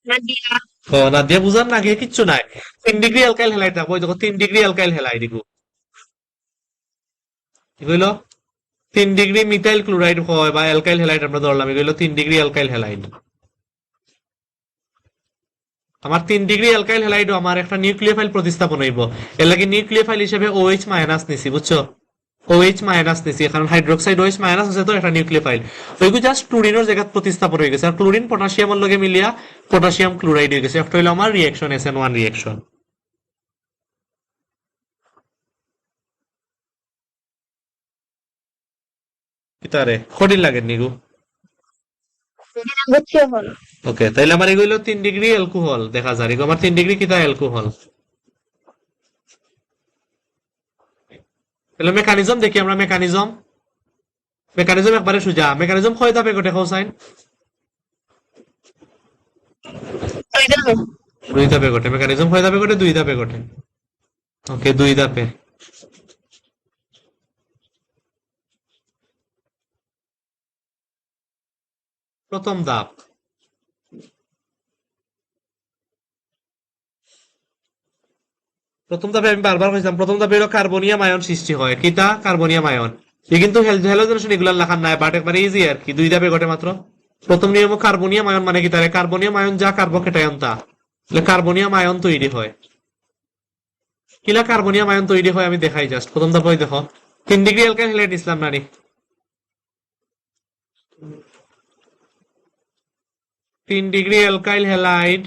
নাদিয়া। ও না দিয়ে বুঝার না গিয়ে কিচ্ছু নাই। 3 ডিগ্রি অ্যালকাইল হ্যালাইড থাকবো, ওই দেখো 3 ডিগ্রি অ্যালকাইল হ্যালাইড এগু এগুলো 3 ডিগ্রি মিথাইল ক্লোরাইড হয় বা অ্যালকাইল হ্যালাইড আমরা ধরলাম, এগুলো 3 ডিগ্রি অ্যালকাইল হ্যালাইড। আমার 3 ডিগ্রি অ্যালকাইল হ্যালাইড আমার একটা নিউক্লিওফাইল প্রতিস্থাপন হইব, এর লাগে নিউক্লিওফাইল হিসেবে OH মাইনাস নিছি, বুঝছো? OH মাইনাস নিছি, কারণ হাইড্রোক্সাইড OH মাইনাস আছে, তো একটা নিউক্লিওফাইল ওইগুলো জাস্ট ক্লোরিনের জায়গা প্রতিস্থাপন হয়ে গেছে, আর ক্লোরিন পটাশিয়ামের লগে মিলিয়া পটাশিয়াম ক্লোরাইড হয়ে গেছে, একটা হইলো আমার রিঅ্যাকশন SN1 রিঅ্যাকশন। কি তারে কঠিন লাগে নিগু? বুঝছিও হল ওকে, তাইলে আমার এগুলো 3 ডিগ্রি অ্যালকোহল দেখা যায়, এগুলো আমার 3 ডিগ্রি কিতা অ্যালকোহল। তাহলে মেকানিজম দেখি আমরা, মেকানিজম মেকানিজম একবারে সোজা। মেকানিজম কয় ধাপে ঘটে হোসাইন? 2 ধাপে ঘটে। মেকানিজম কয় ধাপে ঘটে? 2 ধাপে ঘটে। ওকে, 2 ধাপে। প্রথম ধাপ, প্রথম ধাপে আমি বারবার কইছিলাম, প্রথম ধাপে হলো কার্বনিয়াম আয়ন সৃষ্টি হয়। কিতা? Carbonium ion. এ কিন্তু হ্যালোজেনেশন এগুলা লেখার নাই, বাট একবারে ইজি আর কি, 2 ধাপে ঘটে মাত্র। প্রথম নিয়ম কার্বনিয়াম আয়ন মানে কি? তাহলে কার্বনিয়াম আয়ন যা কার্বোকেটায়ন তা, তাহলে কার্বনিয়াম আয়ন তৈরি হয়। কিলা কার্বনিয়াম আয়ন তৈরি হয় আমি দেখাই জাস্ট। প্রথম ধাপে দেখো, 3 ডিগ্রি অ্যালকাইল হ্যালাইড ইসলাম নানি, 3 ডিগ্রি অ্যালকাইল হ্যালাইড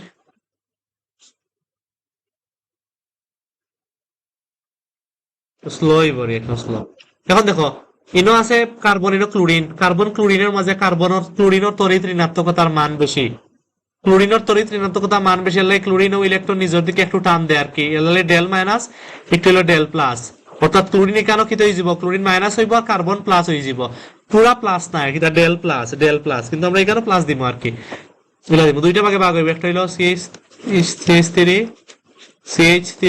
স্লো বলি, এখন স্লো। এখন দেখো, ইনো আছে কার্বন, ইনো ক্লোরিন। কার্বন ক্লোরিনের মাঝে ক্লোরিনের তড়িৎ ঋণাত্মকতার মান বেশি। ক্লোরিনের তড়িৎ ঋণাত্মকতা মান বেশি হলে ক্লোরিন ও ইলেকট্রন নিজের দিকে একটু টান দেয় আর কি, এলে ডেল মাইনাস, একটু হলো ডেল প্লাস। অর্থাৎ ক্লোরিন কেন কি হয়ে যাব? ক্লোরিন মাইনাস হইব আর কার্বন প্লাস হয়ে যাব। পুরা প্লাস না আর কি, ডেল প্লাস, ডেল প্লাস, কিন্তু আমরা এখানে প্লাস দিব আর কি। এগুলো দিব 2টা ভাগে ভাগ হইবে, একটা হইলো CH3 CH3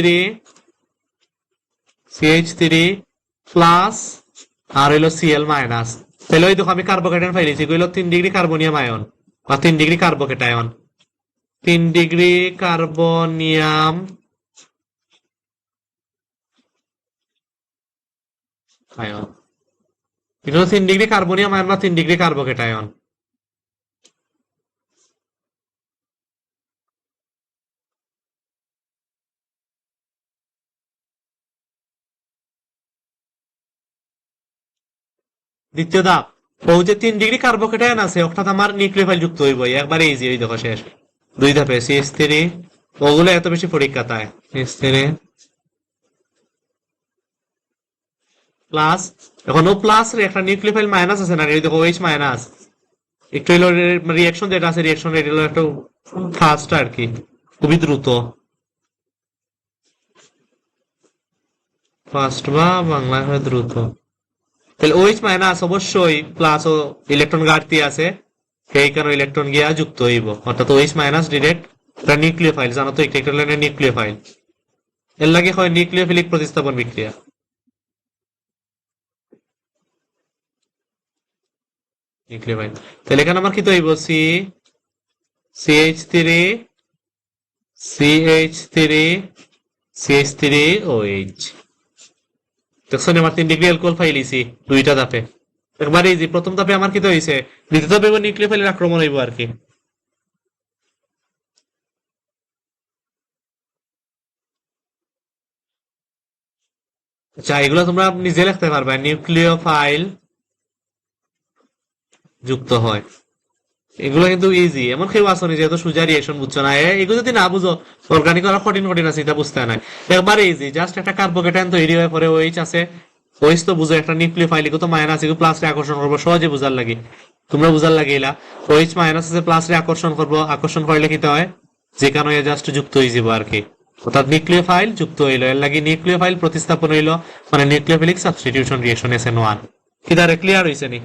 CH3 প্লাস আর হইলো Cl মাইনাস। তাহলে ওই দেখো আমি কার্বোকেটায়ন পাইছি, কইলো 3 ডিগ্রি কার্বনিয়াম আয়ন বা 3 ডিগ্রি কার্বোকেটায়ন। 3 ডিগ্রি কার্বনিয়াম আয়ন, এটা হলো 3 ডিগ্রি কার্বনিয়াম আয়ন বা 3 ডিগ্রি কার্বোকেটায়ন। দ্বিতীয় ধাপ, ও যে 3 ডিগ্রি কার্বোকেটায়ন আছে অর্থাৎ আমার নিউক্লিওফাইল যুক্ত হইব, একবারে ইজি, ওই দেখো শেষ। 2 ধাপে CH3, ওগুলো এত বেশি পরীক্ষা তাই। CH3 প্লাস, এখন ও প্লাস রে একটা নিউক্লিওফাইল মাইনাস আছে না, এই দেখো OH মাইনাস। একটু হলো রিয়াকশন যেটা আছে, রিয়াকশন রেট হলো একটু ফাস্ট আর কি, খুবই দ্রুত। ফাস্ট বা বাংলায় হয় দ্রুত। তাহলে OH মাইনাস অবশ্যই প্লাস, ও ইলেকট্রন ঘাটতি আছে, সেই কারণে ইলেকট্রন গিয়া যুক্ত হইব, অর্থাৎ OH মাইনাস ডিরেক্ট নিউক্লিওফাইল, জানো তো একটা নিউক্লিওফাইল, এর লাগে হয় নিউক্লিওফিলিক প্রতিস্থাপন বিক্রিয়া। নিউক্লিওফাইল, তাহলে এখানে আমার কি তো হইব? CH3 CH3 CH3OH। দেখছো আমার 3 ডিগ্রি অ্যালকোহল পাইলিছি 2টা ধাপে, একবারে ইজি। প্রথম ধাপে আমার কি তো হইছে, দ্বিতীয় ধাপে নিউক্লিওফাইলের আক্রমণ হইব আর কি। আচ্ছা, এগুলো তোমরা নিজে লিখতে পারবে, নিউক্লিওফাইল যুক্ত হয়, এগুলো কিন্তু ইজি। এমন কেউ আসনি যেহেতু সোজা রিয়েকশন বুঝছো না, এগুলো যদি না বুঝো, অর্গানিক আর কঠিন কঠিন আছে এটা বুঝতে নাই, একবারে ইজি। জাস্ট একটা কার্বোকেটায়ন তৈরি হয়ে পরে OH আছে, OH তো বুঝো একটা নিউক্লিওফাইল, এগুলো তো মাইনাস, এগুলো প্লাস রে আকর্ষণ করবো, সহজে বুঝার লাগে, তোমরা বুঝার লাগে এলা। OH মাইনাস আছে, প্লাস রে আকর্ষণ করবো, আকর্ষণ করলে কি হয়, যেখানে জাস্ট যুক্ত হয়ে যাবো আর কি, অর্থাৎ নিউক্লিওফাইল যুক্ত হইলো, এর লাগে নিউক্লিওফাইল প্রতিস্থাপন হইলো, মানে নিউক্লিওফিলিক সাবস্টিটিউশন রিয়েকশন SN1। কি তারে ক্লিয়ার হইছে নি?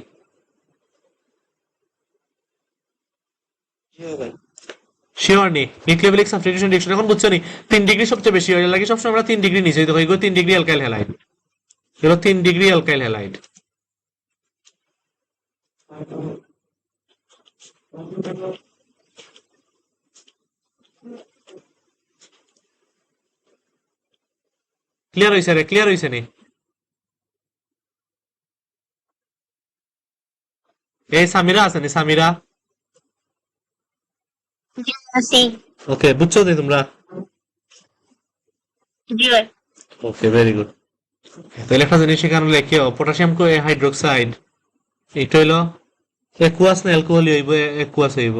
শিওর নি? নিউক্লিওফিলিক সাবস্টিটিউশন রিঅ্যাকশন এখন বুঝছো নি? 3 ডিগ্রি সবচেয়ে বেশি হয়, লাগে সবসময় আমরা 3 ডিগ্রি নিচে দেখো, এগুলো 3 ডিগ্রি অ্যালকাইল হ্যালাইড, এগুলো 3 ডিগ্রি অ্যালকাইল হ্যালাইড। ক্লিয়ার হইছে রে? ক্লিয়ার হইছে নি? এই সামিরা আছে নি? সামিরা, জি ওকে বুঝছো নি তোমরা? জি ভাই ওকে, ভেরি গুড। তাহলে একটা জিনিস এখানে লেখিও, পটাশিয়াম হাইড্রোক্সাইড, এটা হইলো একুয়াস না অ্যালকোহল হইব? একুয়াস হইব।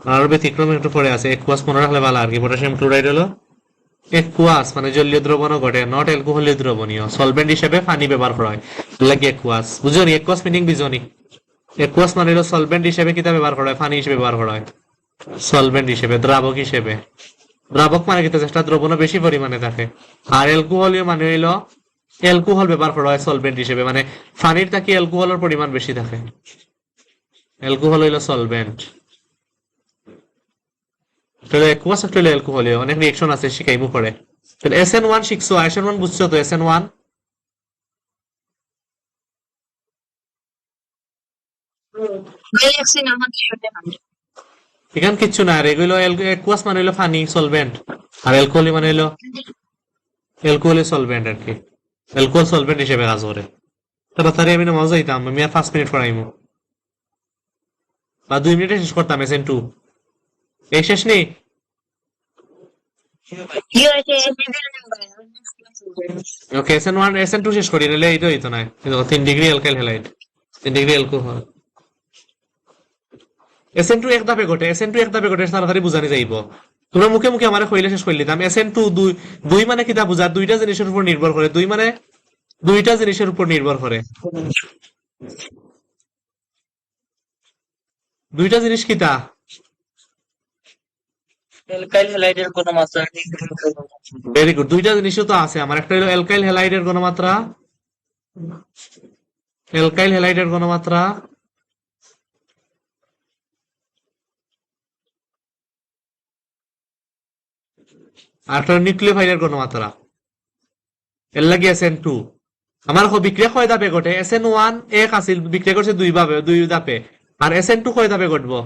আর ব্যতিক্রম একটু পরে আছে, একুয়াস মনে রাখলে ভালো আর কি। পটাশিয়াম ক্লোরাইড হলো একুয়াস, মানে জলীয় দ্রবণও ঘটে, নট অ্যালকোহলীয় দ্রবণীয়, সলভেন্ট হিসেবে পানি ব্যবহার করা হয়, লাগে একুয়াস। বুঝো নি? একুয়াস মিনিং বুঝো নি? একুয়াস মানে হলো সলভেন্ট হিসেবে কিতা ব্যবহার করা হয়, পানি হিসেবে ব্যবহার করা হয়, সলভেন্ট হিসেবে, দ্রাবক হিসেবে। দ্রাবক মানে কিতা, যেটা দ্রবণ বেশি পরিমাণে থাকে। আর অ্যালকোহলীয় মানে হইলো অ্যালকোহল ব্যবহার করা হয় সলভেন্ট হিসেবে, মানে পানির থাকি অ্যালকোহলের পরিমাণ বেশি থাকে। অ্যালকোহল হইলো সলভেন্ট। তাহলে একুয়াস একটা হইলো অ্যালকোহলীয়, অনেক রিয়েকশন আছে শিখাইমু পরে। তাহলে SN1 শিখছো, SN1 বুঝছো তো? SN1 গ্যালাক্সি আমাকে শুনতে পারে। এখানে কিচ্ছু না, আর এগুলো একুয়াস মানে হইলো পানি সলভেন্ট, আর অ্যালকোহলি মানে হইলো অ্যালকোহলি সলভেন্ট আর কি, অ্যালকোহল সলভেন্ট হিসেবে কাজ করে। তাড়াতাড়ি আমি নামাজ যাইতাম, আমি আর 5 মিনিট পড়াইমু বা 2 মিনিটে শেষ করতাম SN2। এই শেষ নেই। কি হয়েছে table number okay, SN1 SN2 শেষ করি, নাহলে এইটা হইতো না। 3 degree alkyl halide, 3 degree alcohol. SN2 এক ধাপে ঘটে, SN2 এক ধাপে ঘটে, তাড়াতাড়ি বুঝানি যাইব। তোমরা মুখে মুখে আমার কইলে শেষ করে দিতাম। SN2 দুই, দুই মানে কিতা বুঝা, দুইটা জিনিসের উপর নির্ভর করে। দুই মানে দুইটা জিনিসের উপর নির্ভর করে। দুইটা জিনিস কিতা? অ্যালকাইল হ্যালাইডের কোনো মাত্রা ভেরি গুড, দুইটা জিনিসও তো আছে আমার। একটা হলো অ্যালকাইল হ্যালাইডের ঘনমাত্রা, অ্যালকাইল হ্যালাইডের ঘনমাত্রা, আর একটা নিউক্লিওফাইলের ঘনমাত্রা। এর লাগে SN2 আমার বিক্রিয়া কয় ধাপে ঘটে? SN1 এক আছিল, বিক্রিয়া করছে দুই ধাপে। আর SN2 কয় ধাপে ঘটবো?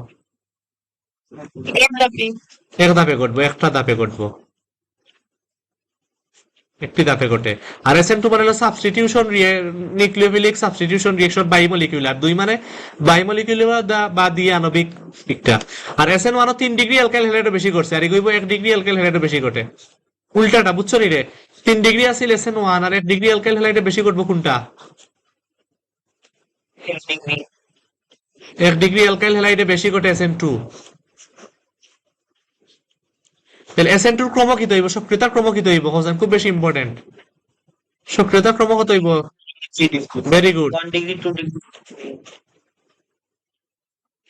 এক ধাপে ঘটবো, একটা ধাপে ঘটবো, একটি ধাপে ঘটে। আর SN2 মানে হলো সাবস্টিটিউশন, নিউক্লিওফিলিক সাবস্টিটিউশন রিয়েকশন বাইমলিকুলার। দুই মানে বাইমলিকুলার বা দিয়ে আণবিক বিক্রিয়া। আর SN1 3 ডিগ্রি অ্যালকাইল হ্যালাইডও বেশি করছে, আর এগুলো 1 ডিগ্রি অ্যালকাইল হ্যালাইডও বেশি ঘটে। উল্টাটা বুঝছো নি রে? 3 ডিগ্রি আছিল SN1, আর 1 ডিগ্রি অ্যালকাইল হ্যালাইডে বেশি ঘটবো কোনটা? 1 ডিগ্রি অ্যালকাইল হ্যালাইডে বেশি ঘটে SN2। তাহলে SN2 ক্রম কি হইব? সক্রিয়তার ক্রম কি হইব? হোসেন খুব বেশি ইম্পর্টেন্ট। সক্রিয়তার ক্রম কত হইব? Very good. 1 ডিগ্রি 2 ডিগ্রি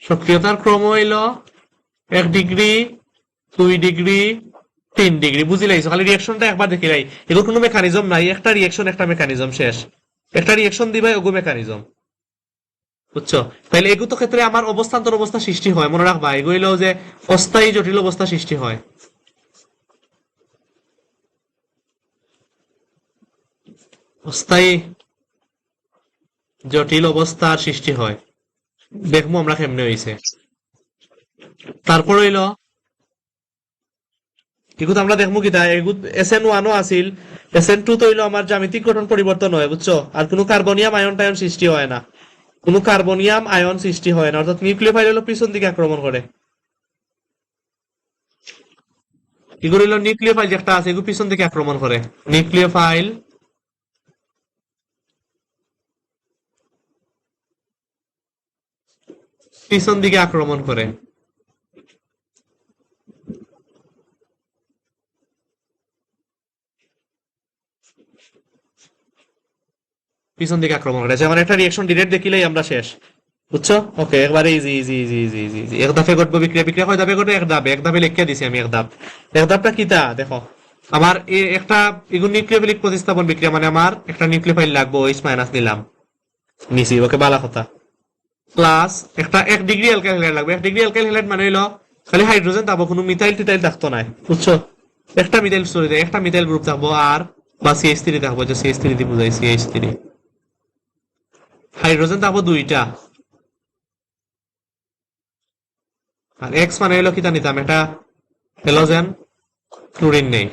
সক্রিয়তার ক্রম হইল 1 ডিগ্রি, 2 ডিগ্রি, 3 ডিগ্রি। বুঝি লাইছো? খালি রিয়াকশনটা একবার দেখি লাই, এগুলো কোনো মেকানিজম নাই, একটা রিয়াকশন একটা মেকানিজম, শেষ। একটা রিয়াকশন দিবাই ওগো মেকানিজম, বুঝছো? তাইলে এগুলো তো ক্ষেত্রে আমার অবস্থান্তর অবস্থা সৃষ্টি হয়, মনে রাখবা। এগুলো যে অস্থায়ী জটিল অবস্থা সৃষ্টি হয়, অস্থায়ী জটিল অবস্থার সৃষ্টি হয়। দেখবো আমরা কেমনে হইছে। তারপর হইলো এগুলো আমরা দেখবো কি তাই, এগুলো SN1 আছিল, SN2 তো হইলো আমার জ্যামিতিক গঠন পরিবর্তন হয়, বুঝছো? আর কোনো কার্বনিয়াম আয়ন টায়ন সৃষ্টি হয় না, কোনো কার্বনিয়াম আয়ন সৃষ্টি হয় না। অর্থাৎ নিউক্লিওফাইল হলো পিছন দিকে আক্রমণ করে। এগুলো হলো নিউক্লিওফাইল যেটা আছে, এগুলো পিছন দিকে আক্রমণ করে। নিউক্লিওফাইল পিছন দিকে আক্রমণ করে। পিছন দিকে আক্রমণ করে, যেমন একটা রিয়েকশন ডিরেক্ট দেখিলেই আমরা শেষ, বুঝছো? ওকে, একবারে easy easy easy easy easy easy. এক ধাপে ঘটবো বিক্রিয়া, বিক্রিয়া কয় ধাপে ঘটে? এক ধাপে লিখিয়ে দিছি আমি। এক ধাপটা কিতা দেখো, আমার একটা এগুলো নিউক্লিওফিলিক প্রতিস্থাপন বিক্রিয়া, মানে আমার একটা নিউক্লিওফাইল লাগবো, OH মাইনাস নিলাম, নিছি, ওকে, বালা কথা। প্লাস একটা 1 ডিগ্রি অ্যালকাইল হ্যালাইড লাগবে। 1 ডিগ্রি অ্যালকাইল হ্যালাইড মানে হইলো খালি হাইড্রোজেন থাকবো, কোনো মিথাইল টিথাইল থাকতো না, বুঝছো? একটা মিথাইল স্টোরি দেয়, একটা মিথাইল গ্রুপ থাকবো, আর বা CH3 থাকবো, যে CH3 দিয়ে বুঝাই, CH3। হাইড্রোজেন থাকবো দুইটা, আর এক্স মানে হলো কিতা নিতাম, এটা হ্যালোজেন, ক্লোরিন নেই।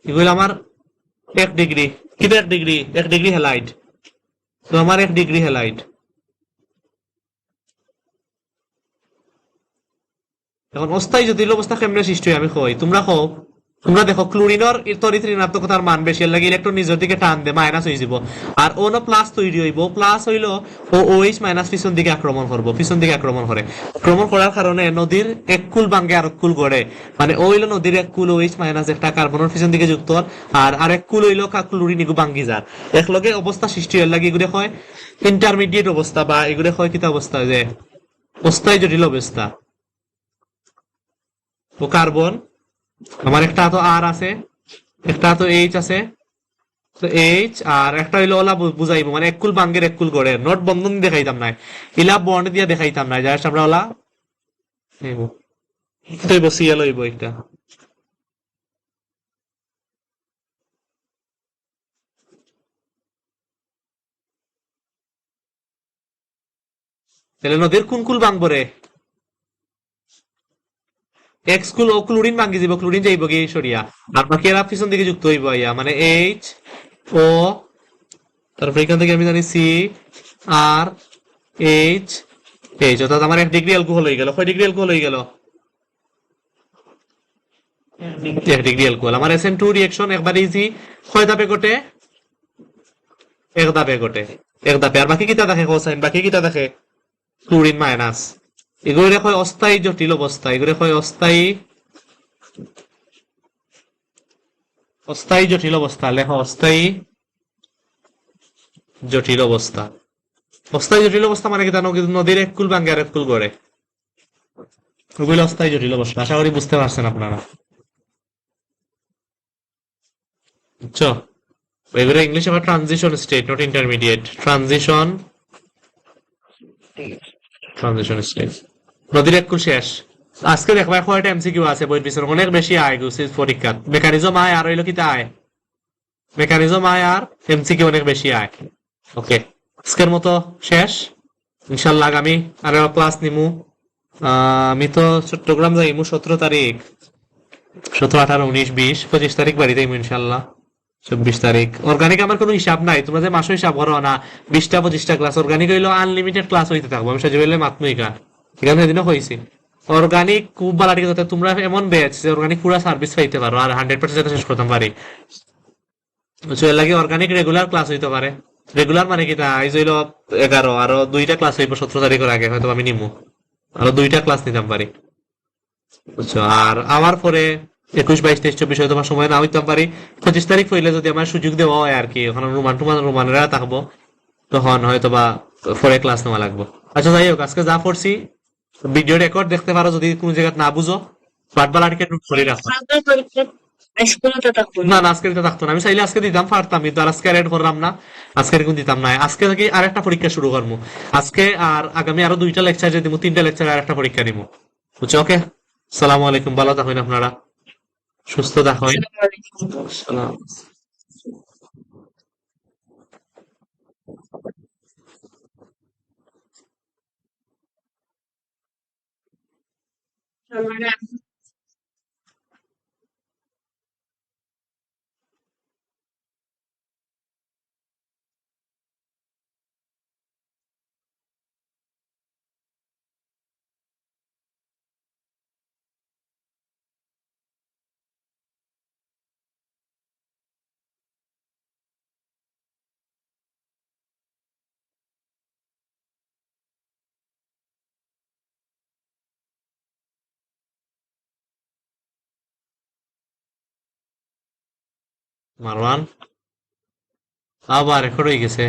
এগুলো আমার 1 ডিগ্রি, কিতা 1 ডিগ্রি? 1 ডিগ্রি হ্যালাইড, তো আমার 1 ডিগ্রি হ্যালাইড। এখন অস্থায়ী জটিল অবস্থা কেমনে সৃষ্টি হয় আমি কই, তোমরা কও। তোমরা দেখো ক্লোরিনের তরিত ঋণাত্মকতার মান বেশি এর লাগে ইলেকট্রন নিজের দিকে টান দে মাইনাস হয়ে যাব আর ও না প্লাস তৈরি হইব প্লাস হইলো ও OH মাইনাস পিছন দিকে আক্রমণ করবো পিছন দিকে আক্রমণ করে আক্রমণ করার কারণে নদীর এক কুল ভাঙ্গে আর এক কুল গড়ে মানে ও হইলো নদীর এক কুল OH মাইনাস একটা কার্বনের পিছন দিকে যুক্ত আর আরেক কুল হইলো ক্লোরিন এগু ভাঙ্গি যার একলগে অবস্থা সৃষ্টি হয়ে লাগে এগুলো হয় ইন্টারমিডিয়েট অবস্থা বা এগুলো হয় কিতা অবস্থা যে অস্থায়ী জটিল অবস্থা ও কার্বন আমার একটা তো আর আছে একটা তো এইচ আছে তো এইচ আর একটা হইলো ওলা বুঝাইবো মানে একুল বাঙ্গের একুল গড়ে নোট বন্ধন দেখাইতাম না ইলা বন্ড দিয়ে দেখাইতাম না জাস্ট আমরা ওলা নেব তো সিএল হইব একটা তাহলে নদীর কোন কুল ভাঙবো রে এক্স কুল ও ক্লোরিন ভাঙ্গি যাব ক্লোরিন যাইব কি সরিয়া আর বাকি এরা পিছন দিকে যুক্ত হইব ইয়া মানে এইচ ও তারপর এখান থেকে আমি জানি সি আর এইচ এইচ অর্থাৎ আমার 1 ডিগ্রি অ্যালকোহল হয়ে গেল কয় ডিগ্রি অ্যালকোহল হয়ে গেল 1 ডিগ্রি অ্যালকোহল আমার SN2 রিঅ্যাকশন একবার ইজি কয় ধাপে ঘটে এক ধাপে ঘটে এক ধাপে আর বাকি কিটা দেখে কোসাইন বাকি কিটা দেখে ক্লোরিন মাইনাস এগুলো হয় অস্থায়ী জটিল অবস্থা এগুলো হয় অস্থায়ী অস্থায়ী জটিল অবস্থা লেখো অস্থায়ী জটিল অবস্থা অস্থায়ী জটিল অবস্থা মানে কি জানো নদীর এক কুল ভাঙ্গে আর এক কুল গড়ে ওগুলো অস্থায়ী জটিল অবস্থা আশা করি বুঝতে পারছেন আপনারা বুঝছো এগুলো ইংলিশ আবার transition state not intermediate transition transition state নদীর এক কুল শেষ আজকে দেখবা কয়টা MCQ আছে বইয়ের পিছনে অনেক বেশি আয় গুছিস পরীক্ষা মেকানিজম আয় আর হইলো কি আয় মেকানিজম আয় আর MCQ অনেক বেশি আয় ওকে আজকের মতো শেষ ইনশাল্লাহ আগামী আরো ক্লাস নিমু আমি তো চট্টগ্রাম যাইমু 17 তারিখ 17 18 19 20 25 তারিখ বাড়িতে যাইমু ইনশাল্লাহ 24 তারিখ অর্গানিক আমার কোনো হিসাব নাই তোমরা যে মাসে হিসাব করো না 20টা 25টা ক্লাস অর্গানিক হইলো আনলিমিটেড ক্লাস হইতে থাকবো আমি সাজি বললে মাতমুইকা ঠিক আছে সেদিনও হয়েছি অর্গানিক খুব ভালো ঠিক আছে তোমরা এমন ব্যাচ যে অর্গানিক পুরো সার্ভিস পাইতে পারো আর 100% যাতে শেষ করতে পারি বুঝছো এর লাগে অর্গানিক রেগুলার ক্লাস হইতে পারে রেগুলার মানে কি তা আইজ হইলো 11 আরো 2টা ক্লাস হইব 17 তারিখের আগে হয়তো আমি নিমু আরো 2টা ক্লাস নিতাম পারি বুঝছো আর আমার পরে 21 22 23 24 হয়তো আমার সময় না হইতাম পারি 25 তারিখ হইলে যদি আমার সুযোগ দেওয়া হয় আর কি ওখানে রোমানেরা থাকবো তখন হয়তো বা পরে ক্লাস নেওয়া লাগবো আচ্ছা যাই হোক আজকে যা পড়ছি ভিডিও রেকর্ড দেখতে পারো যদি কোনো জায়গা না বুঝো বারবার আটকে নোট করে রাখো আপনার পরীক্ষা স্কুলে তো থাকবো না না আজকে দিতে থাকতো না আমি চাইলে আজকে দিতাম পারতাম কিন্তু আর আজকে অ্যাড করলাম না আজকে এরকম দিতাম না আজকে থেকে আরেকটা পরীক্ষা শুরু করবো আজকে আর আগামী আরো 2টা লেকচার দিব 3টা লেকচার আর একটা পরীক্ষা নিবো বুঝছো ওকে আসসালামু আলাইকুম ভালো থাকুন আপনারা সুস্থ থাকুন সালাম আমার মারওয়ান আবার রেকর্ড হয়ে গেছে